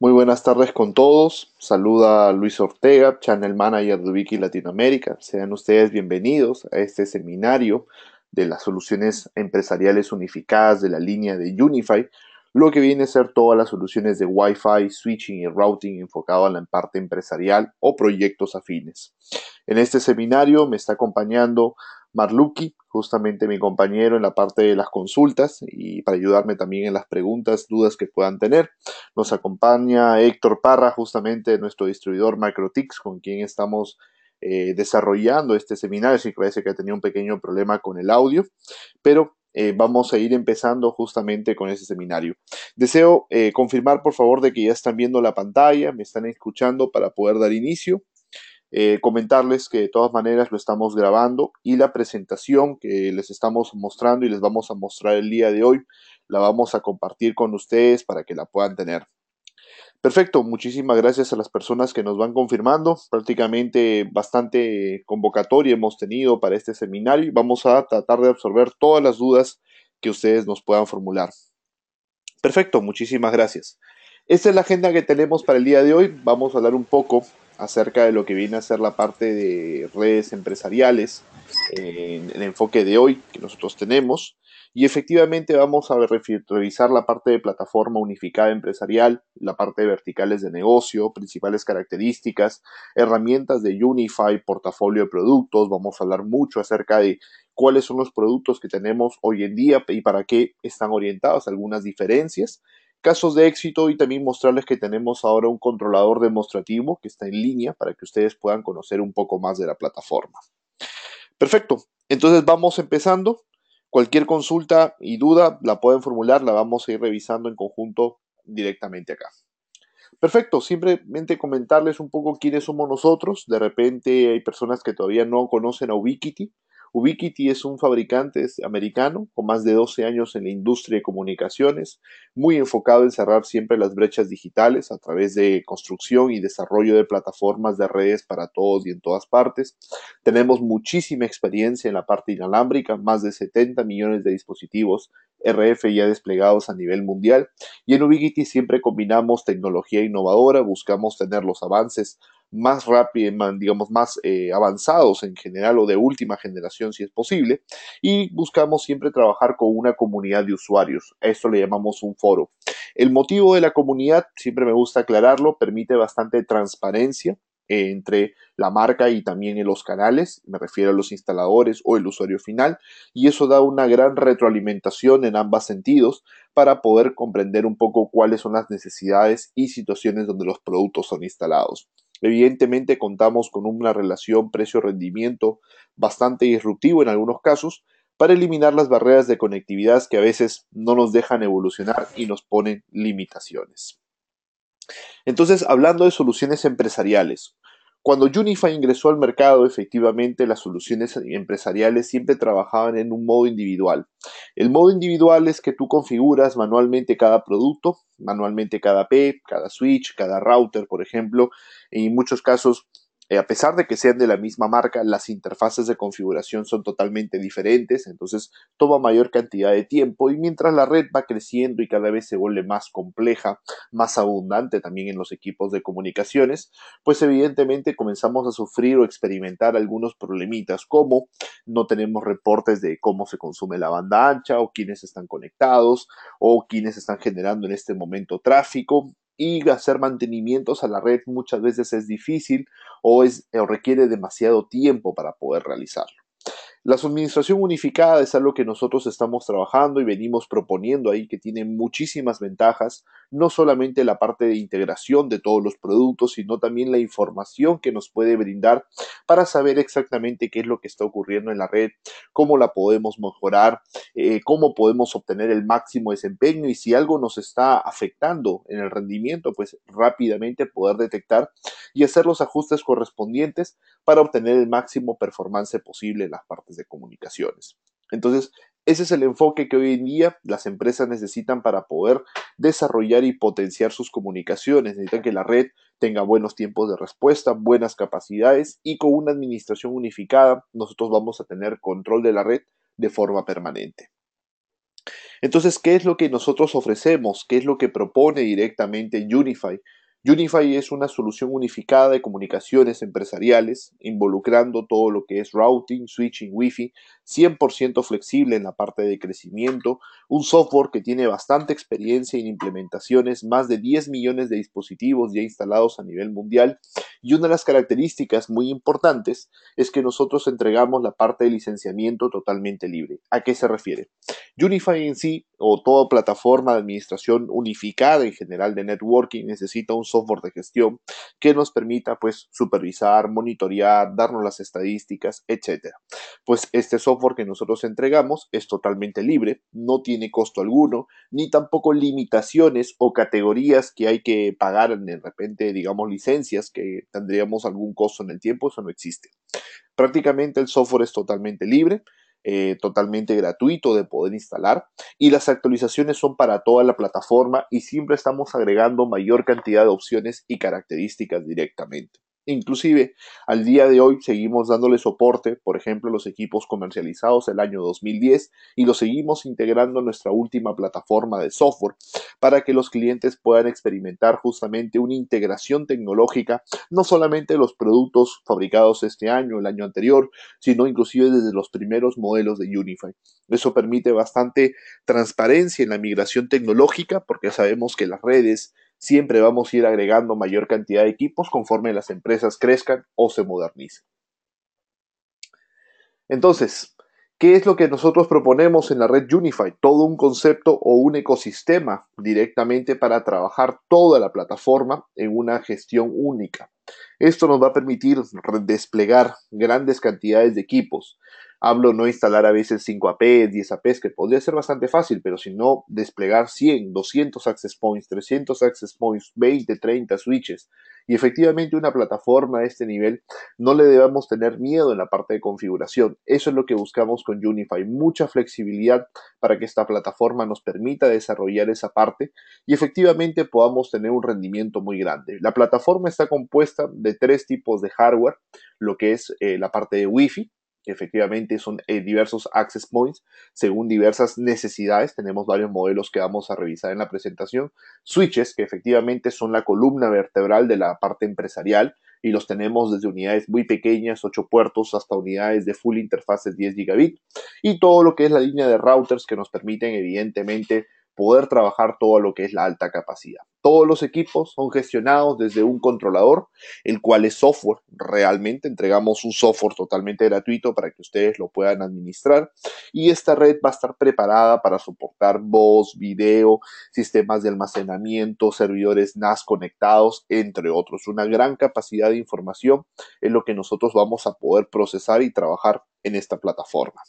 Muy buenas tardes con todos. Saluda Luis Ortega, Channel Manager de Ubiqui Latinoamérica. Sean ustedes bienvenidos a este seminario de las soluciones empresariales unificadas de la línea de Unify, lo que viene a ser todas las soluciones de Wi-Fi, switching y routing enfocado en la parte empresarial o proyectos afines. En este seminario me está acompañando Marluki, justamente mi compañero en la parte de las consultas y para ayudarme también en las preguntas, dudas que puedan tener. Nos acompaña Héctor Parra, justamente nuestro distribuidor Macrotix, con quien estamos desarrollando este seminario. Sí, parece que ha tenido un pequeño problema con el audio, pero vamos a ir empezando justamente con ese seminario. Deseo confirmar, por favor, de que ya están viendo la pantalla, me están escuchando para poder dar inicio. Comentarles que de todas maneras lo estamos grabando y la presentación que les estamos mostrando y les vamos a mostrar el día de hoy la vamos a compartir con ustedes para que la puedan tener. Perfecto, muchísimas gracias a las personas que nos van confirmando. Prácticamente bastante convocatoria hemos tenido para este seminario y vamos a tratar de absorber todas las dudas que ustedes nos puedan formular. Perfecto, muchísimas gracias. Esta es la agenda que tenemos para el día de hoy. Vamos a hablar un poco acerca de lo que viene a ser la parte de redes empresariales en el enfoque de hoy que nosotros tenemos. Y efectivamente vamos a revisar la parte de plataforma unificada empresarial, la parte de verticales de negocio, principales características, herramientas de Unify, portafolio de productos. Vamos a hablar mucho acerca de cuáles son los productos que tenemos hoy en día y para qué están orientados, algunas diferencias, casos de éxito y también mostrarles que tenemos ahora un controlador demostrativo que está en línea para que ustedes puedan conocer un poco más de la plataforma. Perfecto, entonces vamos empezando. Cualquier consulta y duda la pueden formular, la vamos a ir revisando en conjunto directamente acá. Perfecto, simplemente comentarles un poco quiénes somos nosotros. De repente hay personas que todavía no conocen a Ubiquiti. Ubiquiti es un fabricante americano con más de 12 años en la industria de comunicaciones, muy enfocado en cerrar siempre las brechas digitales a través de construcción y desarrollo de plataformas de redes para todos y en todas partes. Tenemos muchísima experiencia en la parte inalámbrica, más de 70 millones de dispositivos RF ya desplegados a nivel mundial. Y en Ubiquiti siempre combinamos tecnología innovadora, buscamos tener los avances más rápidos, digamos, más avanzados en general o de última generación si es posible, y buscamos siempre trabajar con una comunidad de usuarios. A esto le llamamos un foro. El motivo de la comunidad, siempre me gusta aclararlo, permite bastante transparencia entre la marca y también en los canales, me refiero a los instaladores o el usuario final, y eso da una gran retroalimentación en ambos sentidos para poder comprender un poco cuáles son las necesidades y situaciones donde los productos son instalados. Evidentemente contamos con una relación precio-rendimiento bastante disruptivo en algunos casos para eliminar las barreras de conectividad que a veces no nos dejan evolucionar y nos ponen limitaciones. Entonces, hablando de soluciones empresariales, cuando Unify ingresó al mercado, efectivamente las soluciones empresariales siempre trabajaban en un modo individual. El modo individual es que tú configuras manualmente cada producto, manualmente cada P, cada switch, cada router, por ejemplo. En muchos casos, a pesar de que sean de la misma marca, las interfaces de configuración son totalmente diferentes, entonces toma mayor cantidad de tiempo y mientras la red va creciendo y cada vez se vuelve más compleja, más abundante también en los equipos de comunicaciones, pues evidentemente comenzamos a sufrir o experimentar algunos problemitas como no tenemos reportes de cómo se consume la banda ancha o quiénes están conectados o quiénes están generando en este momento tráfico y hacer mantenimientos a la red muchas veces es difícil o requiere demasiado tiempo para poder realizarlo. La suministración unificada es algo que nosotros estamos trabajando y venimos proponiendo ahí que tiene muchísimas ventajas, no solamente la parte de integración de todos los productos, sino también la información que nos puede brindar para saber exactamente qué es lo que está ocurriendo en la red, cómo la podemos mejorar, cómo podemos obtener el máximo desempeño y si algo nos está afectando en el rendimiento, pues rápidamente poder detectar y hacer los ajustes correspondientes para obtener el máximo performance posible en las partes de comunicaciones. Entonces, ese es el enfoque que hoy en día las empresas necesitan para poder desarrollar y potenciar sus comunicaciones. Necesitan que la red tenga buenos tiempos de respuesta, buenas capacidades y con una administración unificada nosotros vamos a tener control de la red de forma permanente. Entonces, ¿qué es lo que nosotros ofrecemos? ¿Qué es lo que propone directamente Unify? Unify es una solución unificada de comunicaciones empresariales, involucrando todo lo que es routing, switching, Wi-Fi, 100% flexible en la parte de crecimiento, un software que tiene bastante experiencia en implementaciones, más de 10 millones de dispositivos ya instalados a nivel mundial, y una de las características muy importantes es que nosotros entregamos la parte de licenciamiento totalmente libre. ¿A qué se refiere? Unify en sí, o toda plataforma de administración unificada en general de networking, necesita un software de gestión que nos permita pues supervisar, monitorear, darnos las estadísticas, etcétera. Pues este software que nosotros entregamos es totalmente libre, no tiene costo alguno, ni tampoco limitaciones o categorías que hay que pagar de repente, digamos, licencias que tendríamos algún costo en el tiempo, eso no existe. Prácticamente el software es totalmente libre, totalmente gratuito de poder instalar y las actualizaciones son para toda la plataforma y siempre estamos agregando mayor cantidad de opciones y características directamente. Inclusive, al día de hoy seguimos dándole soporte, por ejemplo, a los equipos comercializados el año 2010 y lo seguimos integrando en nuestra última plataforma de software para que los clientes puedan experimentar justamente una integración tecnológica, no solamente de los productos fabricados este año, el año anterior, sino inclusive desde los primeros modelos de Unify. Eso permite bastante transparencia en la migración tecnológica porque sabemos que las redes siempre vamos a ir agregando mayor cantidad de equipos conforme las empresas crezcan o se modernicen. Entonces, ¿qué es lo que nosotros proponemos en la red Unify? Todo un concepto o un ecosistema directamente para trabajar toda la plataforma en una gestión única. Esto nos va a permitir desplegar grandes cantidades de equipos. Hablo no instalar a veces 5 APs, 10 APs, que podría ser bastante fácil, pero si no, desplegar 100, 200 access points, 300 access points, 20, 30 switches. Y efectivamente una plataforma de este nivel no le debamos tener miedo en la parte de configuración. Eso es lo que buscamos con Unify, mucha flexibilidad para que esta plataforma nos permita desarrollar esa parte y efectivamente podamos tener un rendimiento muy grande. La plataforma está compuesta de tres tipos de hardware, lo que es la parte de Wi-Fi, que efectivamente son diversos access points según diversas necesidades. Tenemos varios modelos que vamos a revisar en la presentación. Switches, que efectivamente son la columna vertebral de la parte empresarial, y los tenemos desde unidades muy pequeñas, 8 puertos, hasta unidades de full interfaces 10 gigabit, y todo lo que es la línea de routers que nos permiten evidentemente poder trabajar todo lo que es la alta capacidad. Todos los equipos son gestionados desde un controlador, el cual es software. Realmente entregamos un software totalmente gratuito para que ustedes lo puedan administrar y esta red va a estar preparada para soportar voz, video, sistemas de almacenamiento, servidores NAS conectados, entre otros. Una gran capacidad de información es lo que nosotros vamos a poder procesar y trabajar en esta plataforma.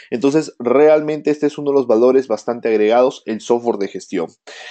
Entonces, realmente este es uno de los valores bastante agregados, el software de gestión.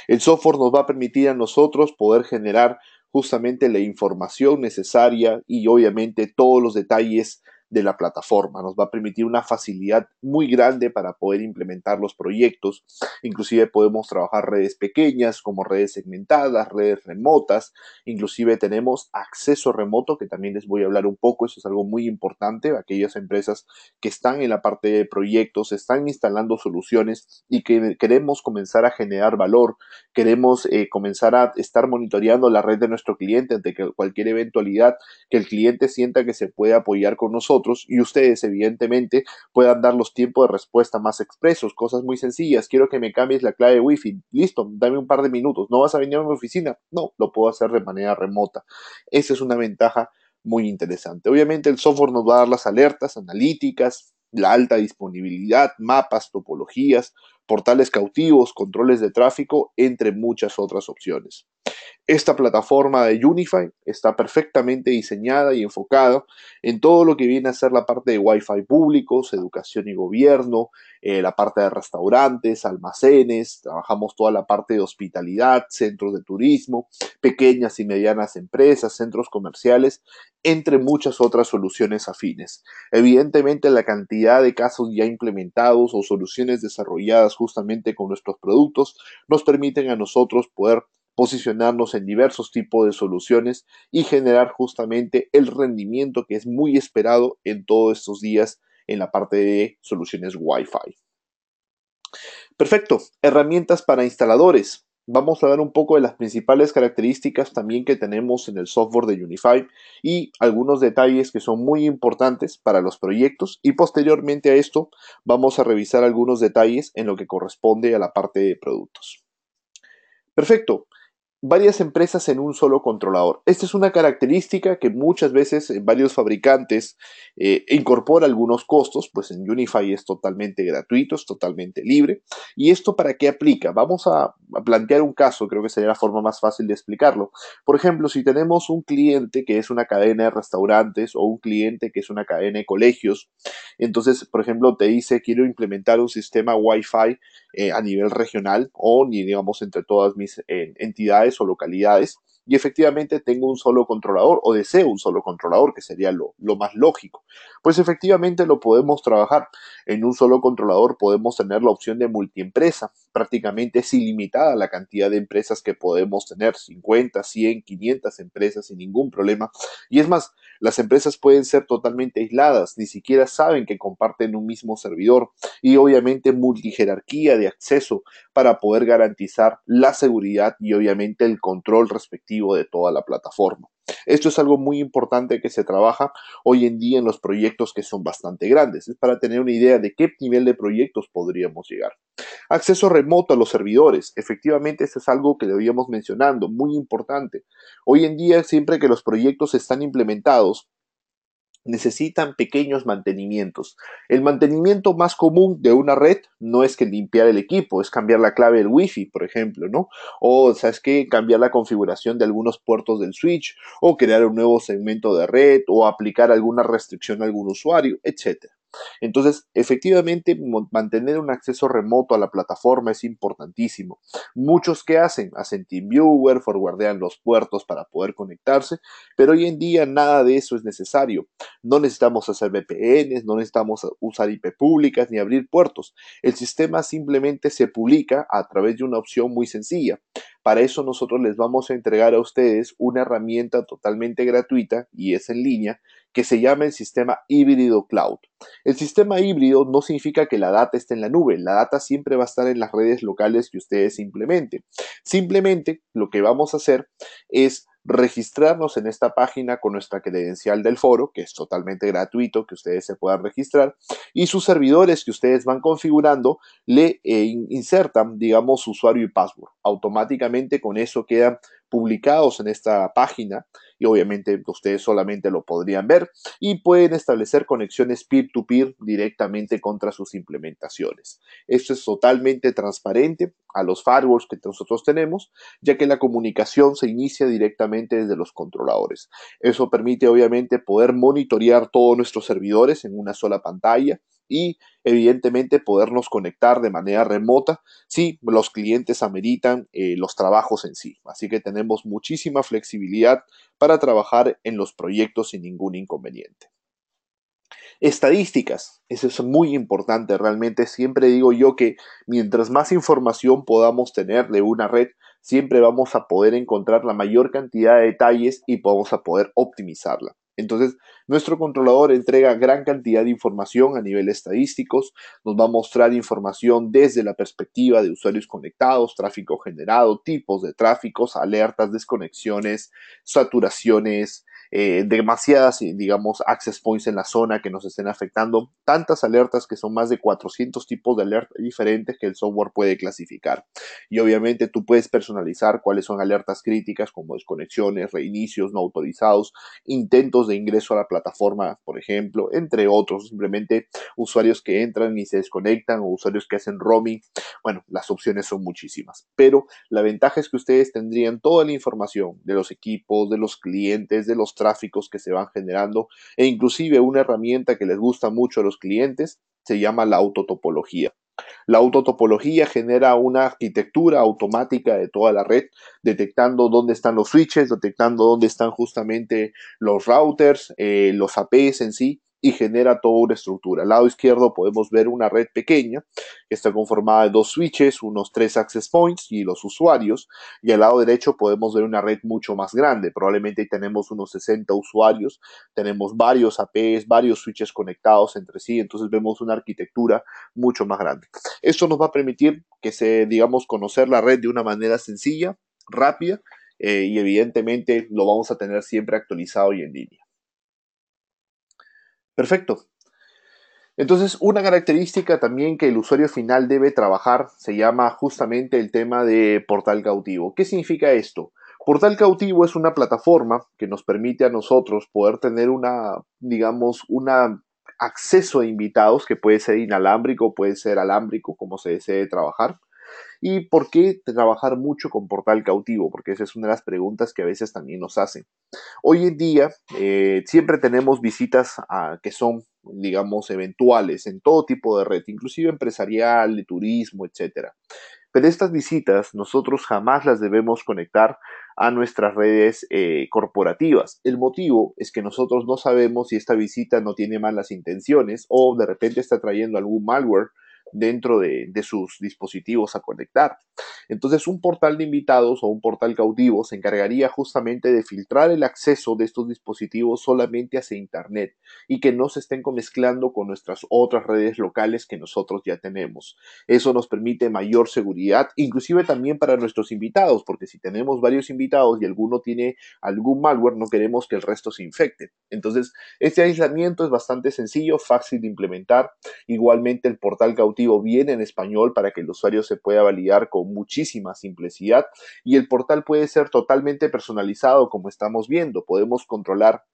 El software nos va a permitir a nosotros poder generar justamente la información necesaria y obviamente todos los detalles de la plataforma. Nos va a permitir una facilidad muy grande para poder implementar los proyectos. Inclusive podemos trabajar redes pequeñas como redes segmentadas, redes remotas. Inclusive tenemos acceso remoto, que también les voy a hablar un poco. Eso es algo muy importante. Aquellas empresas que están en la parte de proyectos, están instalando soluciones y que queremos comenzar a generar valor, queremos comenzar a estar monitoreando la red de nuestro cliente ante cualquier eventualidad, que el cliente sienta que se puede apoyar con nosotros y ustedes evidentemente puedan dar los tiempos de respuesta más expresos, cosas muy sencillas. Quiero que me cambies la clave de Wi-Fi, listo, dame un par de minutos. ¿No vas a venir a mi oficina? No, lo puedo hacer de manera remota. Esa es una ventaja muy interesante. Obviamente el software nos va a dar las alertas analíticas, la alta disponibilidad, mapas, topologías, portales cautivos, controles de tráfico, entre muchas otras opciones. Esta plataforma de Unify está perfectamente diseñada y enfocada en todo lo que viene a ser la parte de Wi-Fi públicos, educación y gobierno, la parte de restaurantes, almacenes, trabajamos toda la parte de hospitalidad, centros de turismo, pequeñas y medianas empresas, centros comerciales, entre muchas otras soluciones afines. Evidentemente, la cantidad de casos ya implementados o soluciones desarrolladas justamente con nuestros productos nos permiten a nosotros poder posicionarnos en diversos tipos de soluciones y generar justamente el rendimiento que es muy esperado en todos estos días en la parte de soluciones Wi-Fi. Perfecto. Herramientas para instaladores. Vamos a dar un poco de las principales características también que tenemos en el software de Unify y algunos detalles que son muy importantes para los proyectos, y posteriormente a esto vamos a revisar algunos detalles en lo que corresponde a la parte de productos. Perfecto. Varias empresas en un solo controlador. Esta es una característica que muchas veces varios fabricantes incorpora algunos costos, pues en Unify es totalmente gratuito, es totalmente libre. ¿Y esto para qué aplica? Vamos a plantear un caso, creo que sería la forma más fácil de explicarlo. Por ejemplo, si tenemos un cliente que es una cadena de restaurantes o un cliente que es una cadena de colegios, entonces, por ejemplo, te dice quiero implementar un sistema Wi-Fi a nivel regional o digamos entre todas mis entidades o localidades, y efectivamente tengo un solo controlador o deseo un solo controlador, que sería lo más lógico. Pues efectivamente lo podemos trabajar. En un solo controlador podemos tener la opción de multiempresa. Prácticamente es ilimitada la cantidad de empresas que podemos tener, 50, 100, 500 empresas sin ningún problema. Y es más, las empresas pueden ser totalmente aisladas, ni siquiera saben que comparten un mismo servidor, y obviamente multijerarquía de acceso para poder garantizar la seguridad y obviamente el control respectivo de toda la plataforma. Esto es algo muy importante que se trabaja hoy en día en los proyectos que son bastante grandes. Es para tener una idea de qué nivel de proyectos podríamos llegar. Acceso remoto a los servidores. Efectivamente, esto es algo que debíamos mencionando, muy importante. Hoy en día, siempre que los proyectos están implementados, necesitan pequeños mantenimientos. El mantenimiento más común de una red no es que limpiar el equipo, es cambiar la clave del Wi-Fi, por ejemplo, ¿no? O, ¿sabes qué? Cambiar la configuración de algunos puertos del switch, o crear un nuevo segmento de red, o aplicar alguna restricción a algún usuario, etcétera. Entonces, efectivamente, mantener un acceso remoto a la plataforma es importantísimo. Muchos que hacen TeamViewer, forwardean los puertos para poder conectarse, pero hoy en día nada de eso es necesario. No necesitamos hacer VPNs, no necesitamos usar IP públicas ni abrir puertos. El sistema simplemente se publica a través de una opción muy sencilla. Para eso nosotros les vamos a entregar a ustedes una herramienta totalmente gratuita y es en línea, que se llama el sistema híbrido cloud. El sistema híbrido no significa que la data esté en la nube, la data siempre va a estar en las redes locales que ustedes implementen. Simplemente lo que vamos a hacer es registrarnos en esta página con nuestra credencial del foro, que es totalmente gratuito, que ustedes se puedan registrar, y sus servidores que ustedes van configurando le insertan, digamos, su usuario y password. Automáticamente con eso quedan publicados en esta página, y obviamente ustedes solamente lo podrían ver, y pueden establecer conexiones peer-to-peer directamente contra sus implementaciones. Esto es totalmente transparente a los firewalls que nosotros tenemos, ya que la comunicación se inicia directamente desde los controladores. Eso permite obviamente poder monitorear todos nuestros servidores en una sola pantalla y evidentemente podernos conectar de manera remota si los clientes ameritan los trabajos en sí. Así que tenemos muchísima flexibilidad para trabajar en los proyectos sin ningún inconveniente. Estadísticas, eso es muy importante realmente. Siempre digo yo que mientras más información podamos tener de una red, siempre vamos a poder encontrar la mayor cantidad de detalles y vamos a poder optimizarla. Entonces, nuestro controlador entrega gran cantidad de información a nivel estadísticos, nos va a mostrar información desde la perspectiva de usuarios conectados, tráfico generado, tipos de tráficos, alertas, desconexiones, saturaciones, demasiadas, digamos, access points en la zona que nos estén afectando, tantas alertas que son más de 400 tipos de alertas diferentes que el software puede clasificar. Y obviamente tú puedes personalizar cuáles son alertas críticas como desconexiones, reinicios no autorizados, intentos de ingreso a la plataforma, por ejemplo, entre otros, simplemente usuarios que entran y se desconectan o usuarios que hacen roaming. Bueno, las opciones son muchísimas, pero la ventaja es que ustedes tendrían toda la información de los equipos, de los clientes, de los tráficos que se van generando, e inclusive una herramienta que les gusta mucho a los clientes se llama la autotopología. La autotopología genera una arquitectura automática de toda la red, detectando dónde están los switches, detectando dónde están justamente los routers, los APs en sí, y genera toda una estructura. Al lado izquierdo podemos ver una red pequeña que está conformada de dos switches, unos 3 access points y los usuarios, y al lado derecho podemos ver una red mucho más grande. Probablemente tenemos unos 60 usuarios, tenemos varios APs, varios switches conectados entre sí, entonces vemos una arquitectura mucho más grande. Esto nos va a permitir digamos, conocer la red de una manera sencilla, rápida, y evidentemente lo vamos a tener siempre actualizado y en línea. Perfecto. Entonces, una característica también que el usuario final debe trabajar se llama justamente el tema de portal cautivo. ¿Qué significa esto? Portal cautivo es una plataforma que nos permite a nosotros poder tener digamos, acceso a invitados que puede ser inalámbrico, puede ser alámbrico, como se desee trabajar. ¿Y por qué trabajar mucho con portal cautivo? Porque esa es una de las preguntas que a veces también nos hacen. Hoy en día siempre tenemos visitas que son, digamos, eventuales en todo tipo de red, inclusive empresarial, de turismo, etcétera. Pero estas visitas nosotros jamás las debemos conectar a nuestras redes corporativas. El motivo es que nosotros no sabemos si esta visita no tiene malas intenciones o de repente está trayendo algún malware dentro de sus dispositivos a conectar. Entonces, un portal de invitados o un portal cautivo se encargaría justamente de filtrar el acceso de estos dispositivos solamente hacia Internet y que no se estén mezclando con nuestras otras redes locales que nosotros ya tenemos. Eso nos permite mayor seguridad, inclusive también para nuestros invitados, porque si tenemos varios invitados y alguno tiene algún malware, no queremos que el resto se infecte. Entonces, este aislamiento es bastante sencillo, fácil de implementar. Igualmente, el portal cautivo viene en español para que el usuario se pueda validar con muchísima simplicidad y el portal puede ser totalmente personalizado como estamos viendo. Podemos controlar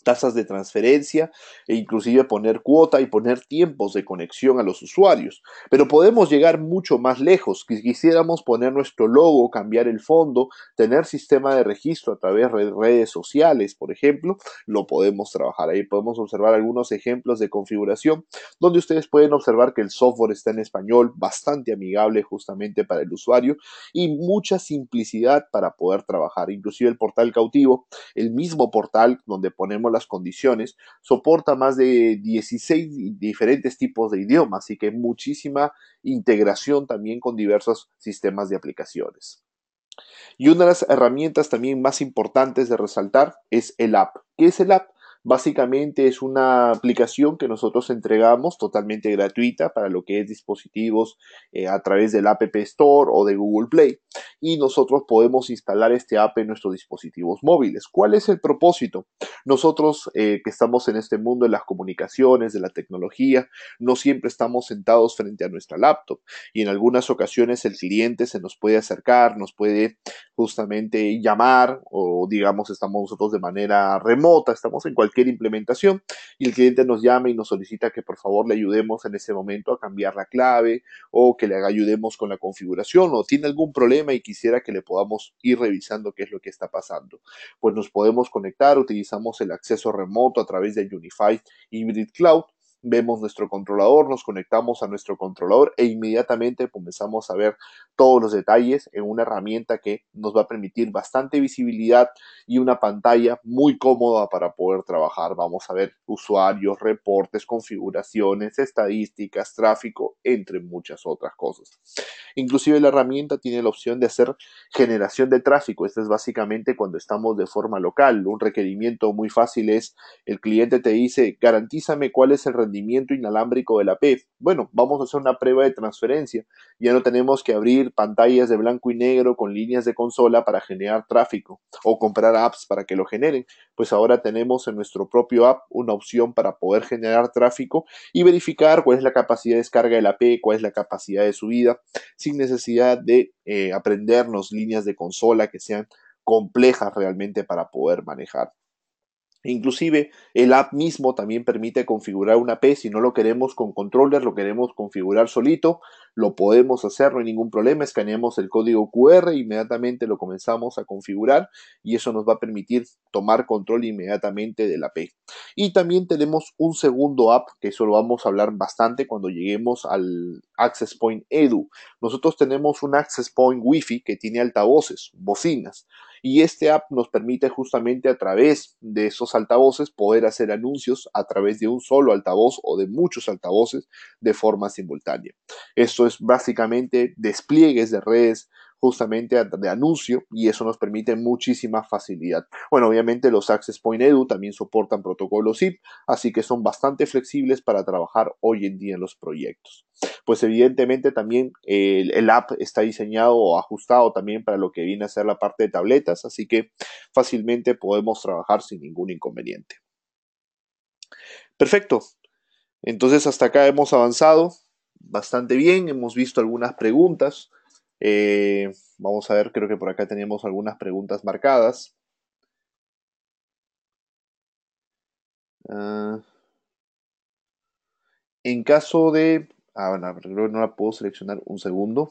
tasas de transferencia e inclusive poner cuota y poner tiempos de conexión a los usuarios. Pero podemos llegar mucho más lejos. Si quisiéramos poner nuestro logo, cambiar el fondo, tener sistema de registro a través de redes sociales, por ejemplo, lo podemos trabajar. Ahí podemos observar algunos ejemplos de configuración donde ustedes pueden observar que el software está en español, bastante amigable justamente para el usuario y mucha simplicidad para poder trabajar. Inclusive el portal cautivo, el mismo portal donde ponemos las condiciones, soporta más de 16 diferentes tipos de idiomas, así que muchísima integración también con diversos sistemas de aplicaciones. Y una de las herramientas también más importantes de resaltar es el app. ¿Qué es el app? Básicamente es una aplicación que nosotros entregamos totalmente gratuita para lo que es dispositivos a través del App Store o de Google Play y nosotros podemos instalar este app en nuestros dispositivos móviles. ¿Cuál es el propósito? Nosotros que estamos en este mundo de las comunicaciones, de la tecnología, no siempre estamos sentados frente a nuestra laptop y en algunas ocasiones el cliente se nos puede acercar, nos puede justamente llamar o digamos estamos nosotros de manera remota, estamos en cualquier implementación y el cliente nos llama y nos solicita que por favor le ayudemos en ese momento a cambiar la clave o que le ayudemos con la configuración o tiene algún problema y quisiera que le podamos ir revisando qué es lo que está pasando. Pues nos podemos conectar, utilizamos el acceso remoto a través de Unified Hybrid Cloud, vemos nuestro controlador, nos conectamos a nuestro controlador e inmediatamente comenzamos a ver todos los detalles en una herramienta que nos va a permitir bastante visibilidad y una pantalla muy cómoda para poder trabajar. Vamos a ver usuarios, reportes, configuraciones, estadísticas, tráfico, entre muchas otras cosas. Inclusive la herramienta tiene la opción de hacer generación de tráfico. Esto es básicamente cuando estamos de forma local. Un requerimiento muy fácil es el cliente te dice, garantízame cuál es el rendimiento inalámbrico de la P. Bueno, vamos a hacer una prueba de transferencia. Ya no tenemos que abrir pantallas de blanco y negro con líneas de consola para generar tráfico o comprar apps para que lo generen. Pues ahora tenemos en nuestro propio app una opción para poder generar tráfico y verificar cuál es la capacidad de descarga de la P, cuál es la capacidad de subida, sin necesidad de aprendernos líneas de consola que sean complejas realmente para poder manejar. Inclusive el app mismo también permite configurar una P, si no lo queremos con controller, lo queremos configurar solito, lo podemos hacer, no hay ningún problema, escaneamos el código QR, inmediatamente lo comenzamos a configurar y eso nos va a permitir tomar control inmediatamente de la P. Y también tenemos un segundo app, que eso lo vamos a hablar bastante cuando lleguemos al Access Point Edu. Nosotros tenemos un Access Point Wi-Fi que tiene altavoces, bocinas, y este app nos permite justamente a través de esos altavoces poder hacer anuncios a través de un solo altavoz o de muchos altavoces de forma simultánea. Esto es básicamente despliegues de redes justamente de anuncio y eso nos permite muchísima facilidad. Bueno, obviamente los Access Point Edu también soportan protocolos zip, así que son bastante flexibles para trabajar hoy en día en los proyectos. Pues evidentemente también el app está diseñado o ajustado también para lo que viene a ser la parte de tabletas, así que fácilmente podemos trabajar sin ningún inconveniente. Perfecto, entonces hasta acá hemos avanzado bastante bien, hemos visto algunas preguntas. Vamos a ver, creo que por acá teníamos algunas preguntas marcadas. En caso de... bueno, creo que no la puedo seleccionar un segundo.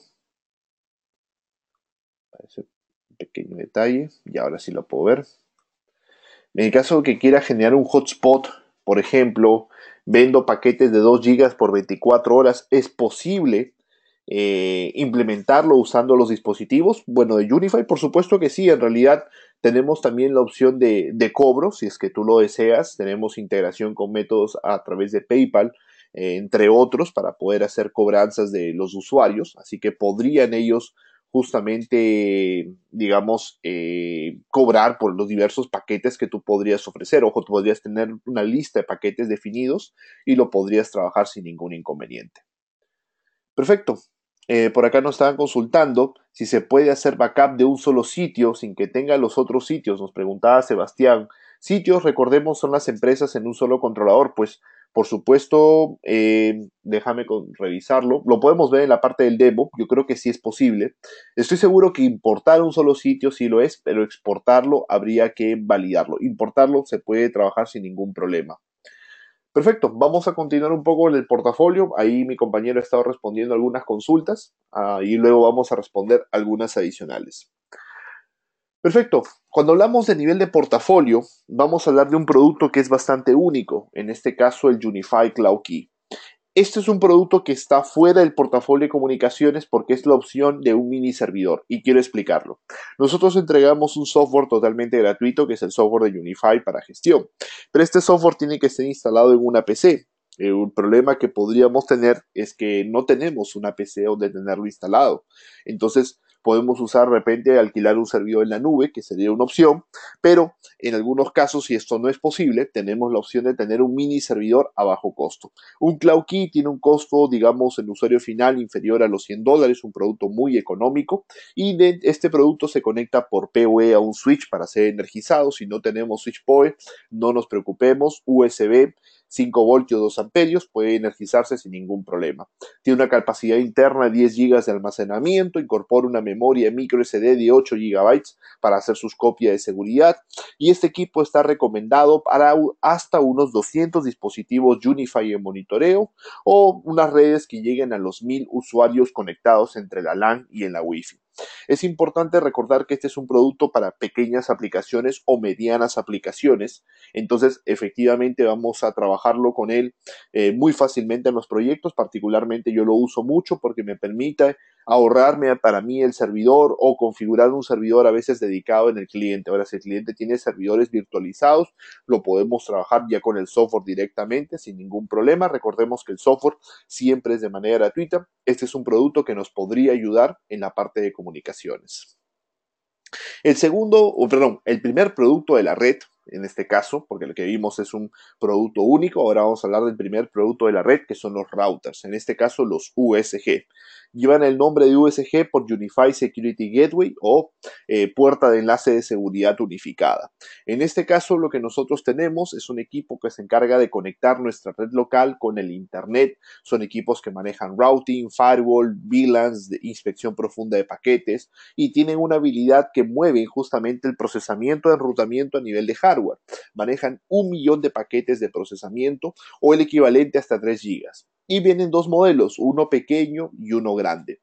Parece un pequeño detalle. Y ahora sí la puedo ver. En el caso que quiera generar un hotspot, por ejemplo, vendo paquetes de 2 GB por 24 horas, ¿es posible implementarlo usando los dispositivos? Bueno, de Unify, por supuesto que sí. En realidad tenemos también la opción de cobro, si es que tú lo deseas. Tenemos integración con métodos a través de PayPal, entre otros, para poder hacer cobranzas de los usuarios. Así que podrían ellos justamente, digamos, cobrar por los diversos paquetes que tú podrías ofrecer. Ojo, tú podrías tener una lista de paquetes definidos y lo podrías trabajar sin ningún inconveniente. Perfecto. Por acá nos estaban consultando si se puede hacer backup de un solo sitio sin que tenga los otros sitios. Nos preguntaba Sebastián. Sitios, recordemos, son las empresas en un solo controlador. Pues, por supuesto, déjame revisarlo. Lo podemos ver en la parte del demo. Yo creo que sí es posible. Estoy seguro que importar un solo sitio sí lo es, pero exportarlo habría que validarlo. Importarlo se puede trabajar sin ningún problema. Perfecto, vamos a continuar un poco en el portafolio. Ahí mi compañero ha estado respondiendo algunas consultas y luego vamos a responder algunas adicionales. Perfecto, cuando hablamos de nivel de portafolio, vamos a hablar de un producto que es bastante único, en este caso el Unify Cloud Key. Este es un producto que está fuera del portafolio de comunicaciones porque es la opción de un mini servidor y quiero explicarlo. Nosotros entregamos un software totalmente gratuito que es el software de Unify para gestión, pero este software tiene que ser instalado en una PC. Un problema que podríamos tener es que no tenemos una PC donde tenerlo instalado. Entonces podemos usar de repente alquilar un servidor en la nube, que sería una opción, pero en algunos casos, si esto no es posible, tenemos la opción de tener un mini servidor a bajo costo. Un Cloud Key tiene un costo, digamos, en usuario final inferior a los $100, un producto muy económico, y de este producto se conecta por PoE a un switch para ser energizado. Si no tenemos switch PoE, no nos preocupemos, USB 5 voltios 2 amperios puede energizarse sin ningún problema. Tiene una capacidad interna de 10 GB de almacenamiento, incorpora una memoria micro SD de 8 GB para hacer sus copias de seguridad, y este equipo está recomendado para hasta unos 200 dispositivos Unify en monitoreo o unas redes que lleguen a los 1000 usuarios conectados entre la LAN y en la Wi-Fi. Es importante recordar que este es un producto para pequeñas aplicaciones o medianas aplicaciones, entonces efectivamente vamos a trabajarlo con él muy fácilmente en los proyectos. Particularmente yo lo uso mucho porque me permite ahorrarme para mí el servidor o configurar un servidor a veces dedicado en el cliente. Ahora, si el cliente tiene servidores virtualizados, lo podemos trabajar ya con el software directamente sin ningún problema. Recordemos que el software siempre es de manera gratuita. Este es un producto que nos podría ayudar en la parte de comunicaciones. El primer producto de la red, en este caso, porque lo que vimos es un producto único, ahora vamos a hablar del primer producto de la red, que son los routers, en este caso los USG. Llevan el nombre de USG por Unified Security Gateway o puerta de enlace de seguridad unificada. En este caso, lo que nosotros tenemos es un equipo que se encarga de conectar nuestra red local con el Internet. Son equipos que manejan routing, firewall, VLANs, inspección profunda de paquetes, y tienen una habilidad que mueve justamente el procesamiento de enrutamiento a nivel de hardware. Manejan 1 millón de paquetes de procesamiento o el equivalente hasta 3 gigas. Y vienen dos modelos, uno pequeño y uno grande.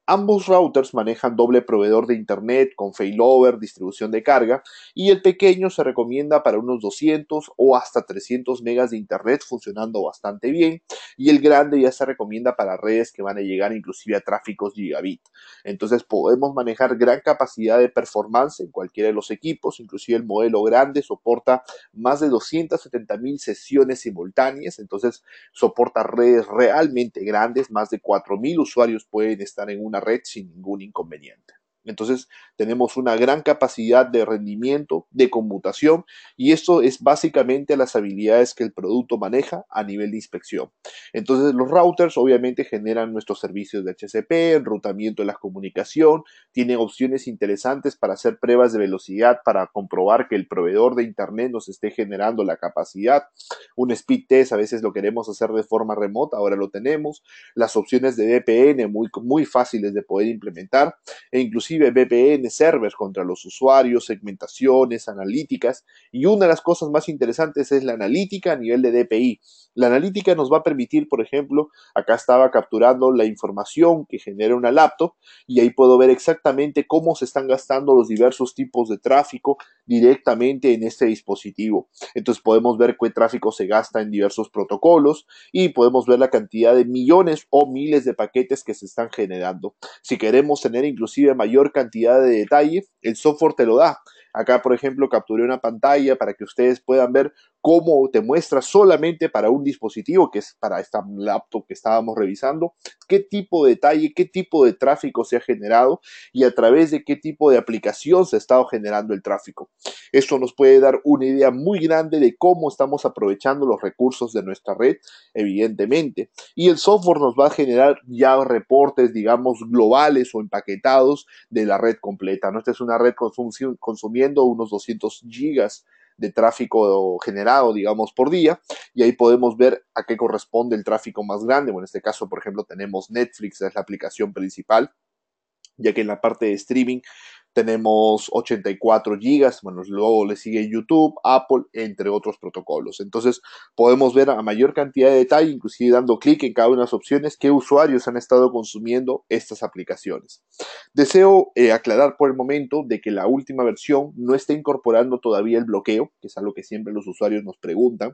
Ambos routers manejan doble proveedor de internet con failover, distribución de carga, y el pequeño se recomienda para unos 200 o hasta 300 megas de internet funcionando bastante bien, y el grande ya se recomienda para redes que van a llegar inclusive a tráficos gigabit. Entonces podemos manejar gran capacidad de performance en cualquiera de los equipos, inclusive el modelo grande soporta más de 270.000 sesiones simultáneas, entonces soporta redes realmente grandes, más de 4.000 usuarios pueden estar en una red sin ningún inconveniente. Entonces tenemos una gran capacidad de rendimiento, de conmutación, y esto es básicamente las habilidades que el producto maneja a nivel de inspección. Entonces los routers obviamente generan nuestros servicios de HCP, enrutamiento de la comunicación, tienen opciones interesantes para hacer pruebas de velocidad para comprobar que el proveedor de internet nos esté generando la capacidad. Un speed test a veces lo queremos hacer de forma remota, ahora lo tenemos. Las opciones de VPN muy fáciles de poder implementar, e inclusive VPN servers contra los usuarios, segmentaciones, analíticas, y una de las cosas más interesantes es la analítica a nivel de DPI. La analítica nos va a permitir, por ejemplo, acá estaba capturando la información que genera una laptop y ahí puedo ver exactamente cómo se están gastando los diversos tipos de tráfico directamente en este dispositivo. Entonces podemos ver qué tráfico se gasta en diversos protocolos y podemos ver la cantidad de millones o miles de paquetes que se están generando. Si queremos tener inclusive mayor cantidad de detalle, el software te lo da. Acá, por ejemplo, capturé una pantalla para que ustedes puedan ver cómo te muestra solamente para un dispositivo, que es para esta laptop que estábamos revisando, qué tipo de detalle, qué tipo de tráfico se ha generado y a través de qué tipo de aplicación se ha estado generando el tráfico. Esto nos puede dar una idea muy grande de cómo estamos aprovechando los recursos de nuestra red, evidentemente. Y el software nos va a generar ya reportes, digamos, globales o empaquetados de la red completa, ¿no? Esta es una red consumiendo unos 200 gigas de tráfico generado, digamos, por día, y ahí podemos ver a qué corresponde el tráfico más grande. Bueno, en este caso, por ejemplo, tenemos Netflix, es la aplicación principal, ya que en la parte de streaming tenemos 84 gigas, bueno, luego le sigue YouTube, Apple, entre otros protocolos. Entonces podemos ver a mayor cantidad de detalle, inclusive dando clic en cada una de las opciones, qué usuarios han estado consumiendo estas aplicaciones. Deseo aclarar por el momento de que la última versión no está incorporando todavía el bloqueo, que es algo que siempre los usuarios nos preguntan.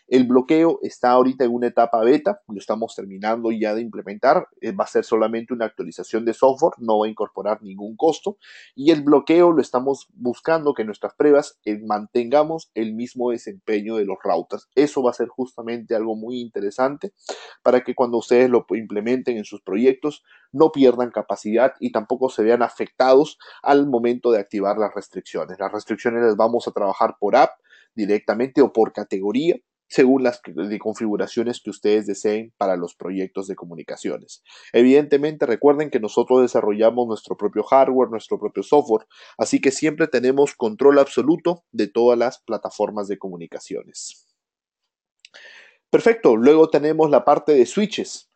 El bloqueo está ahorita en una etapa beta, lo estamos terminando ya de implementar, va a ser solamente una actualización de software, no va a incorporar ningún costo, y el bloqueo lo estamos buscando que en nuestras pruebas mantengamos el mismo desempeño de los routers. Eso va a ser justamente algo muy interesante para que cuando ustedes lo implementen en sus proyectos no pierdan capacidad y tampoco se vean afectados al momento de activar las restricciones. Las restricciones las vamos a trabajar por app directamente o por categoría, según las configuraciones que ustedes deseen para los proyectos de comunicaciones. Evidentemente, recuerden que nosotros desarrollamos nuestro propio hardware, nuestro propio software, así que siempre tenemos control absoluto de todas las plataformas de comunicaciones. Perfecto, luego tenemos la parte de switches.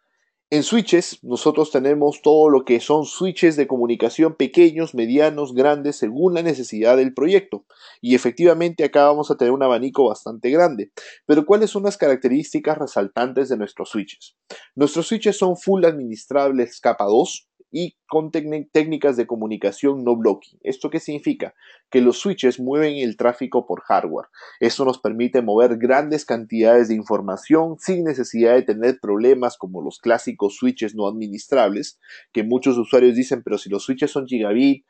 En switches, nosotros tenemos todo lo que son switches de comunicación pequeños, medianos, grandes, según la necesidad del proyecto. Y efectivamente acá vamos a tener un abanico bastante grande. Pero ¿cuáles son las características resaltantes de nuestros switches? Nuestros switches son full administrables capa 2 y con técnicas de comunicación no blocking. ¿Esto qué significa? Que los switches mueven el tráfico por hardware. Esto nos permite mover grandes cantidades de información sin necesidad de tener problemas como los clásicos switches no administrables, que muchos usuarios dicen, pero si los switches son gigabit,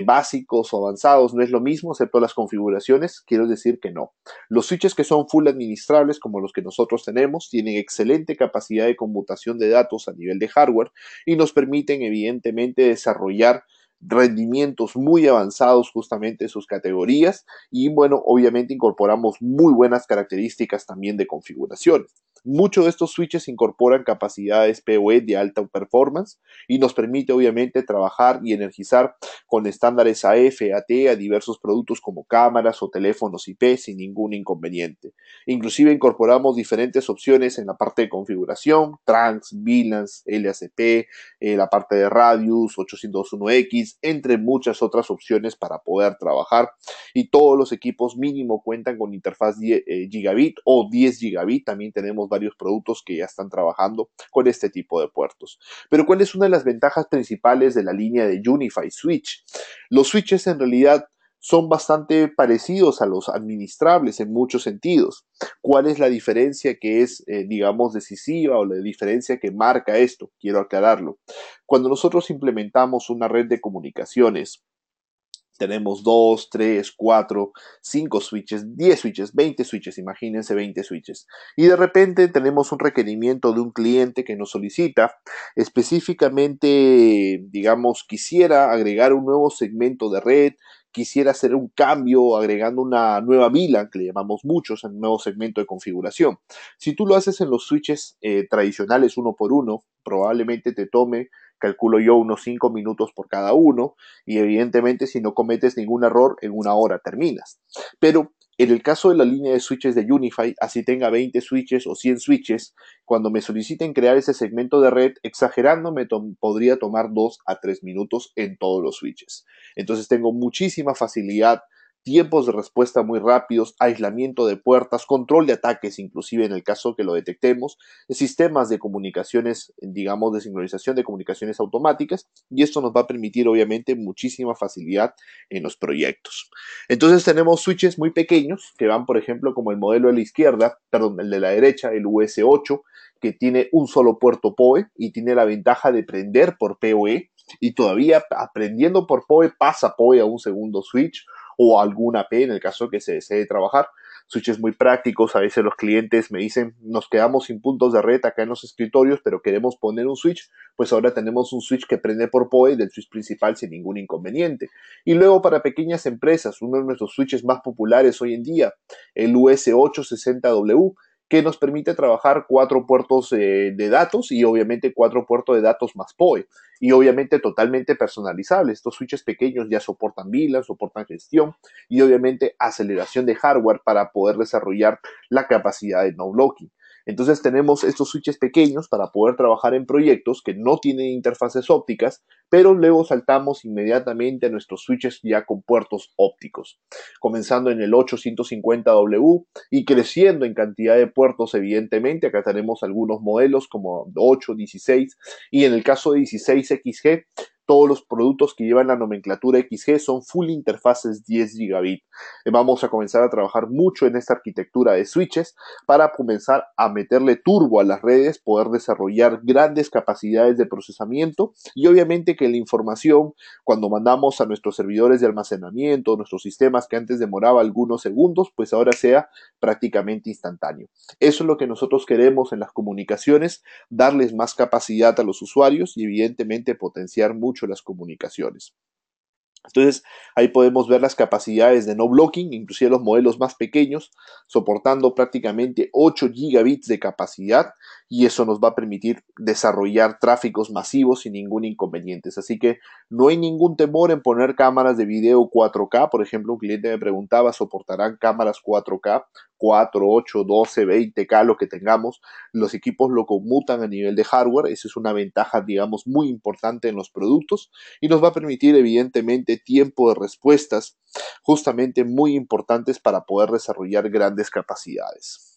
básicos o avanzados, no es lo mismo, excepto las configuraciones. Quiero decir que no. Los switches que son full administrables, como los que nosotros tenemos, tienen excelente capacidad de conmutación de datos a nivel de hardware y nos permiten, evidentemente, desarrollar rendimientos muy avanzados justamente en sus categorías y bueno, obviamente incorporamos muy buenas características también de configuraciones. Muchos de estos switches incorporan capacidades PoE de alta performance y nos permite obviamente trabajar y energizar con estándares AF, AT a diversos productos como cámaras o teléfonos IP sin ningún inconveniente. Inclusive incorporamos diferentes opciones en la parte de configuración, trunks, VLANs, LACP, la parte de Radius, 802.1x, entre muchas otras opciones para poder trabajar. Y todos los equipos mínimo cuentan con interfaz gigabit o 10 gigabit. También tenemos varios productos que ya están trabajando con este tipo de puertos. Pero ¿cuál es una de las ventajas principales de la línea de Unify Switch? Los switches en realidad son bastante parecidos a los administrables en muchos sentidos. ¿Cuál es la diferencia que es, digamos, decisiva o la diferencia que marca esto? Quiero aclararlo. Cuando nosotros implementamos una red de comunicaciones, tenemos 2, 3, 4, 5 switches, 10 switches, 20 switches, imagínense 20 switches. Y de repente tenemos un requerimiento de un cliente que nos solicita específicamente, digamos, quisiera agregar un nuevo segmento de red, quisiera hacer un cambio agregando una nueva VLAN, que le llamamos muchos, un nuevo segmento de configuración. Si tú lo haces en los switches tradicionales uno por uno, probablemente te tome, calculo yo, unos 5 minutos por cada uno, y evidentemente si no cometes ningún error, en una hora terminas. Pero en el caso de la línea de switches de Unify, así tenga 20 switches o 100 switches, cuando me soliciten crear ese segmento de red, exagerando, podría tomar 2 a 3 minutos en todos los switches. Entonces tengo muchísima facilidad, tiempos de respuesta muy rápidos, aislamiento de puertas, control de ataques, inclusive en el caso que lo detectemos, sistemas de comunicaciones, digamos, de sincronización de comunicaciones automáticas, y esto nos va a permitir obviamente muchísima facilidad en los proyectos. Entonces tenemos switches muy pequeños que van, por ejemplo, como el modelo de la izquierda, perdón, el de la derecha, el US8, que tiene un solo puerto PoE y tiene la ventaja de prender por PoE, y todavía aprendiendo por PoE pasa PoE a un segundo switch o alguna P en el caso que se desee trabajar. Switches muy prácticos, a veces los clientes me dicen, nos quedamos sin puntos de red acá en los escritorios, pero queremos poner un switch, pues ahora tenemos un switch que prende por PoE del switch principal sin ningún inconveniente. Y luego para pequeñas empresas, uno de nuestros switches más populares hoy en día, el US860W, que nos permite trabajar 4 puertos de datos y obviamente 4 puertos de datos más PoE y obviamente totalmente personalizables. Estos switches pequeños ya soportan VLAN, soportan gestión y obviamente aceleración de hardware para poder desarrollar la capacidad de no blocking. Entonces tenemos estos switches pequeños para poder trabajar en proyectos que no tienen interfaces ópticas, pero luego saltamos inmediatamente a nuestros switches ya con puertos ópticos, comenzando en el 850W y creciendo en cantidad de puertos evidentemente. Acá tenemos algunos modelos como 8, 16 y en el caso de 16XG, todos los productos que llevan la nomenclatura XG son full interfaces 10 gigabit. Vamos a comenzar a trabajar mucho en esta arquitectura de switches para comenzar a meterle turbo a las redes, poder desarrollar grandes capacidades de procesamiento y obviamente que la información, cuando mandamos a nuestros servidores de almacenamiento, nuestros sistemas que antes demoraba algunos segundos, pues ahora sea prácticamente instantáneo. Eso es lo que nosotros queremos en las comunicaciones, darles más capacidad a los usuarios y evidentemente potenciar mucho las comunicaciones. Entonces, ahí podemos ver las capacidades de no blocking, inclusive los modelos más pequeños, soportando prácticamente 8 gigabits de capacidad, y eso nos va a permitir desarrollar tráficos masivos sin ningún inconveniente. Así que no hay ningún temor en poner cámaras de video 4K. Por ejemplo, un cliente me preguntaba, ¿soportarán cámaras 4K? 4, 8, 12, 20K, lo que tengamos. Los equipos lo conmutan a nivel de hardware. Esa es una ventaja, digamos, muy importante en los productos y nos va a permitir, evidentemente, tiempo de respuestas justamente muy importantes para poder desarrollar grandes capacidades.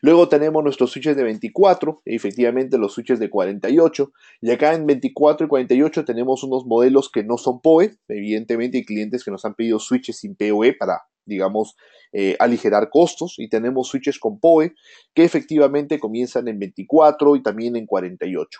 Luego tenemos nuestros switches de 24, efectivamente los switches de 48, y acá en 24 y 48 tenemos unos modelos que no son PoE, evidentemente hay clientes que nos han pedido switches sin PoE para, digamos, aligerar costos, y tenemos switches con PoE que efectivamente comienzan en 24 y también en 48.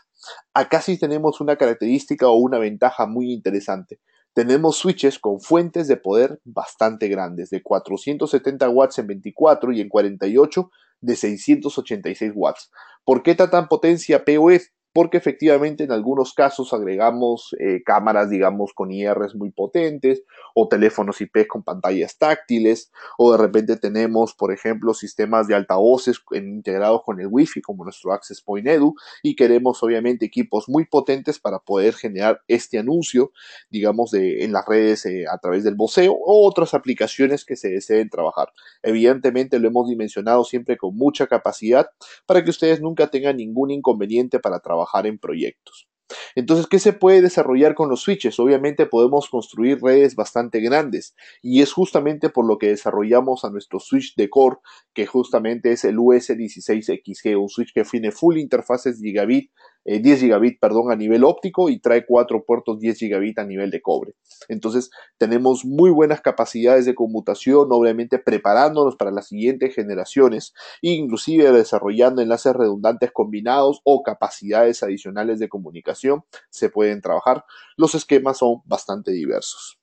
Acá sí tenemos una característica o una ventaja muy interesante. Tenemos switches con fuentes de poder bastante grandes, de 470 watts en 24 y en 48 de 686 watts. ¿Por qué tanta potencia PoE? Porque efectivamente en algunos casos agregamos cámaras, digamos, con IRs muy potentes, o teléfonos IP con pantallas táctiles, o de repente tenemos, por ejemplo, sistemas de altavoces integrados con el Wi-Fi, como nuestro Access Point Edu, y queremos obviamente equipos muy potentes para poder generar este anuncio, digamos, en las redes a través del voceo, o otras aplicaciones que se deseen trabajar. Evidentemente lo hemos dimensionado siempre con mucha capacidad para que ustedes nunca tengan ningún inconveniente para trabajar en proyectos. Entonces, ¿qué se puede desarrollar con los switches? Obviamente podemos construir redes bastante grandes y es justamente por lo que desarrollamos a nuestro switch de core, que justamente es el US16XG, un switch que tiene full interfaces gigabit, 10 gigabit, perdón, a nivel óptico y trae 4 puertos 10 gigabit a nivel de cobre. Entonces, tenemos muy buenas capacidades de conmutación, obviamente preparándonos para las siguientes generaciones, inclusive desarrollando enlaces redundantes combinados o capacidades adicionales de comunicación se pueden trabajar. Los esquemas son bastante diversos.